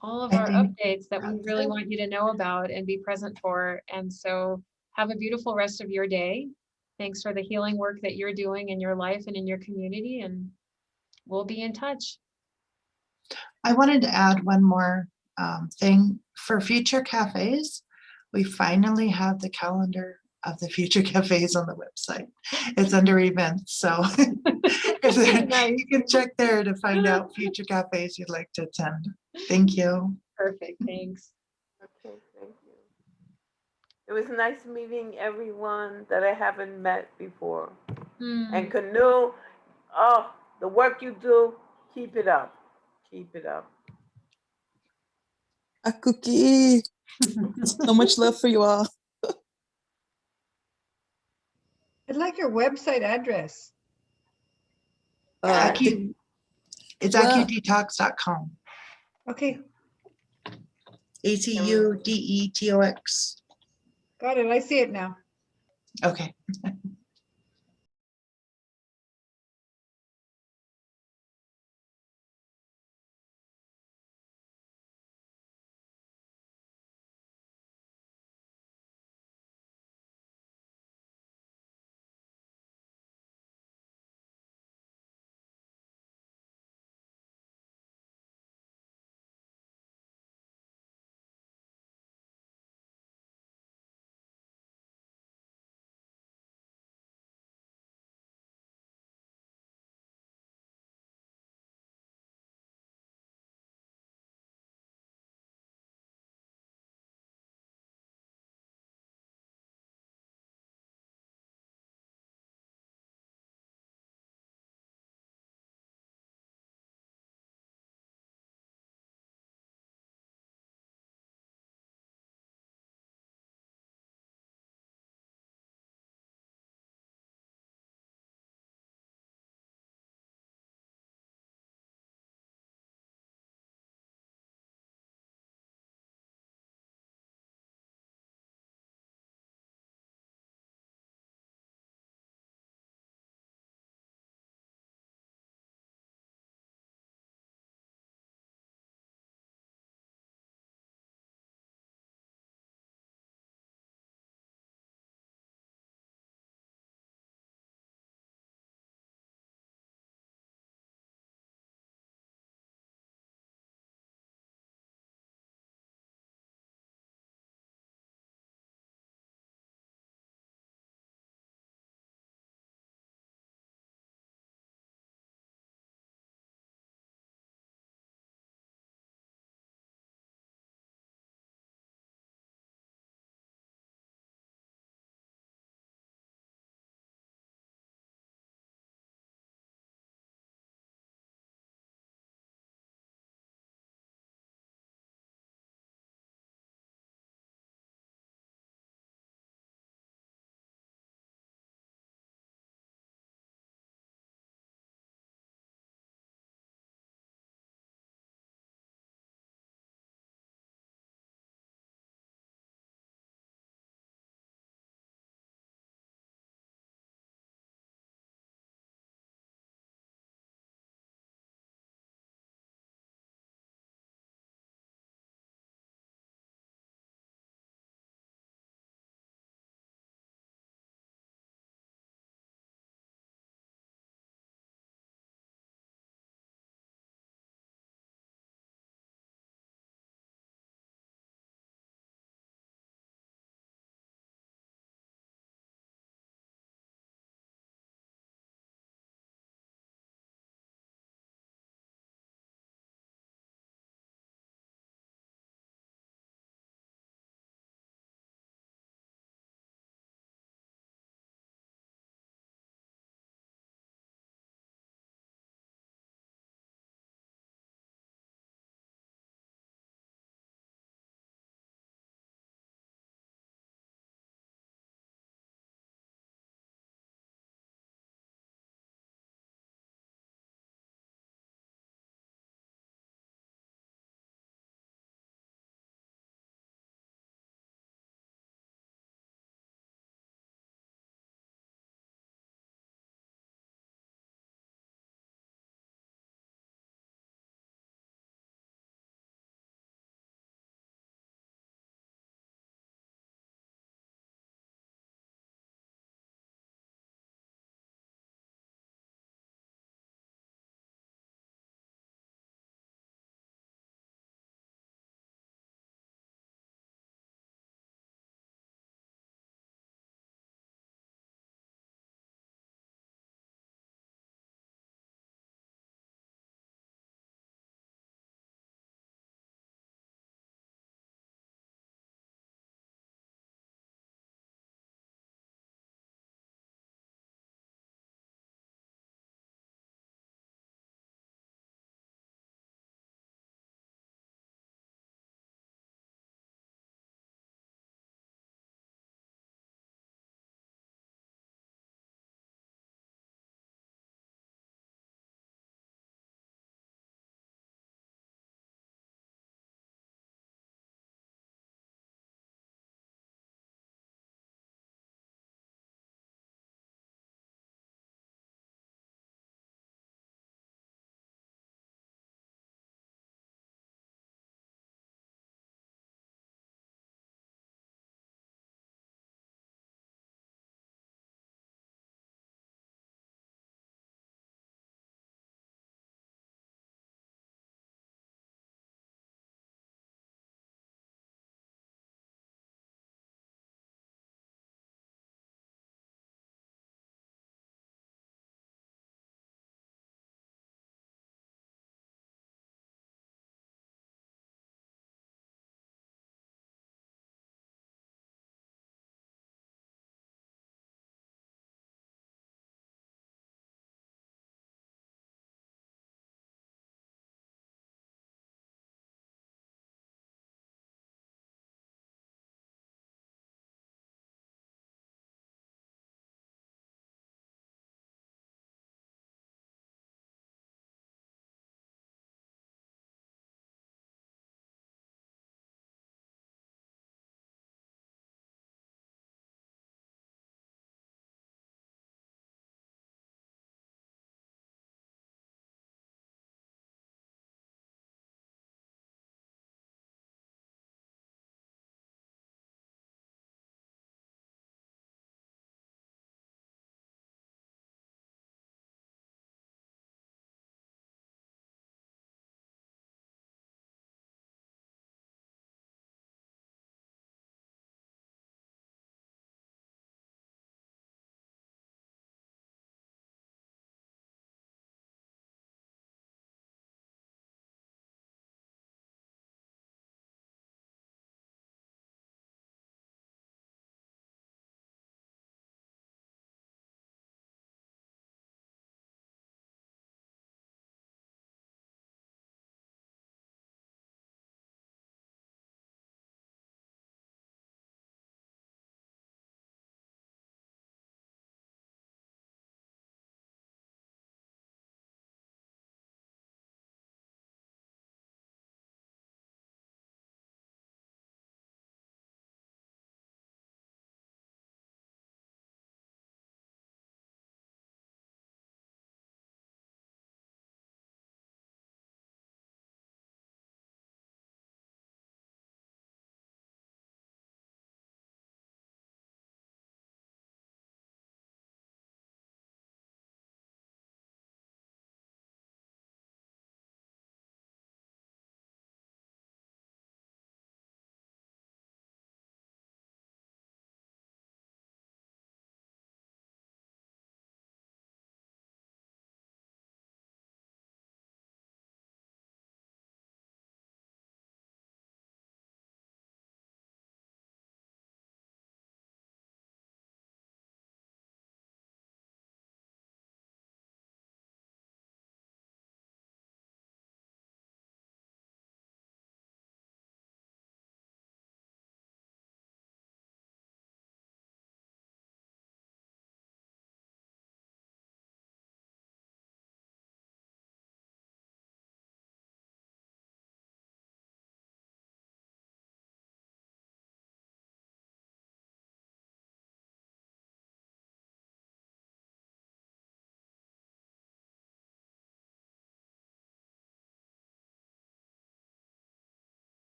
all of I our think updates that we that's really it. want you to know about and be present for. And so have a beautiful rest of your day. Thanks for the healing work that you're doing in your life and in your community, and we'll be in touch. I wanted to add one more thing for future cafes. We finally have the calendar of the future cafes on the website. It's under events, so Nice. you can check there to find out future cafes you'd like to attend. Thank you. Perfect, thanks. Okay, thank you. It was nice meeting everyone that I haven't met before. And Canoe, oh, the work you do, keep it up. Keep it up. A cookie. So much love for you all. I'd like your website address. It's well- acudetox.com. Okay, ACUDETOX. got it. I see it now. Okay.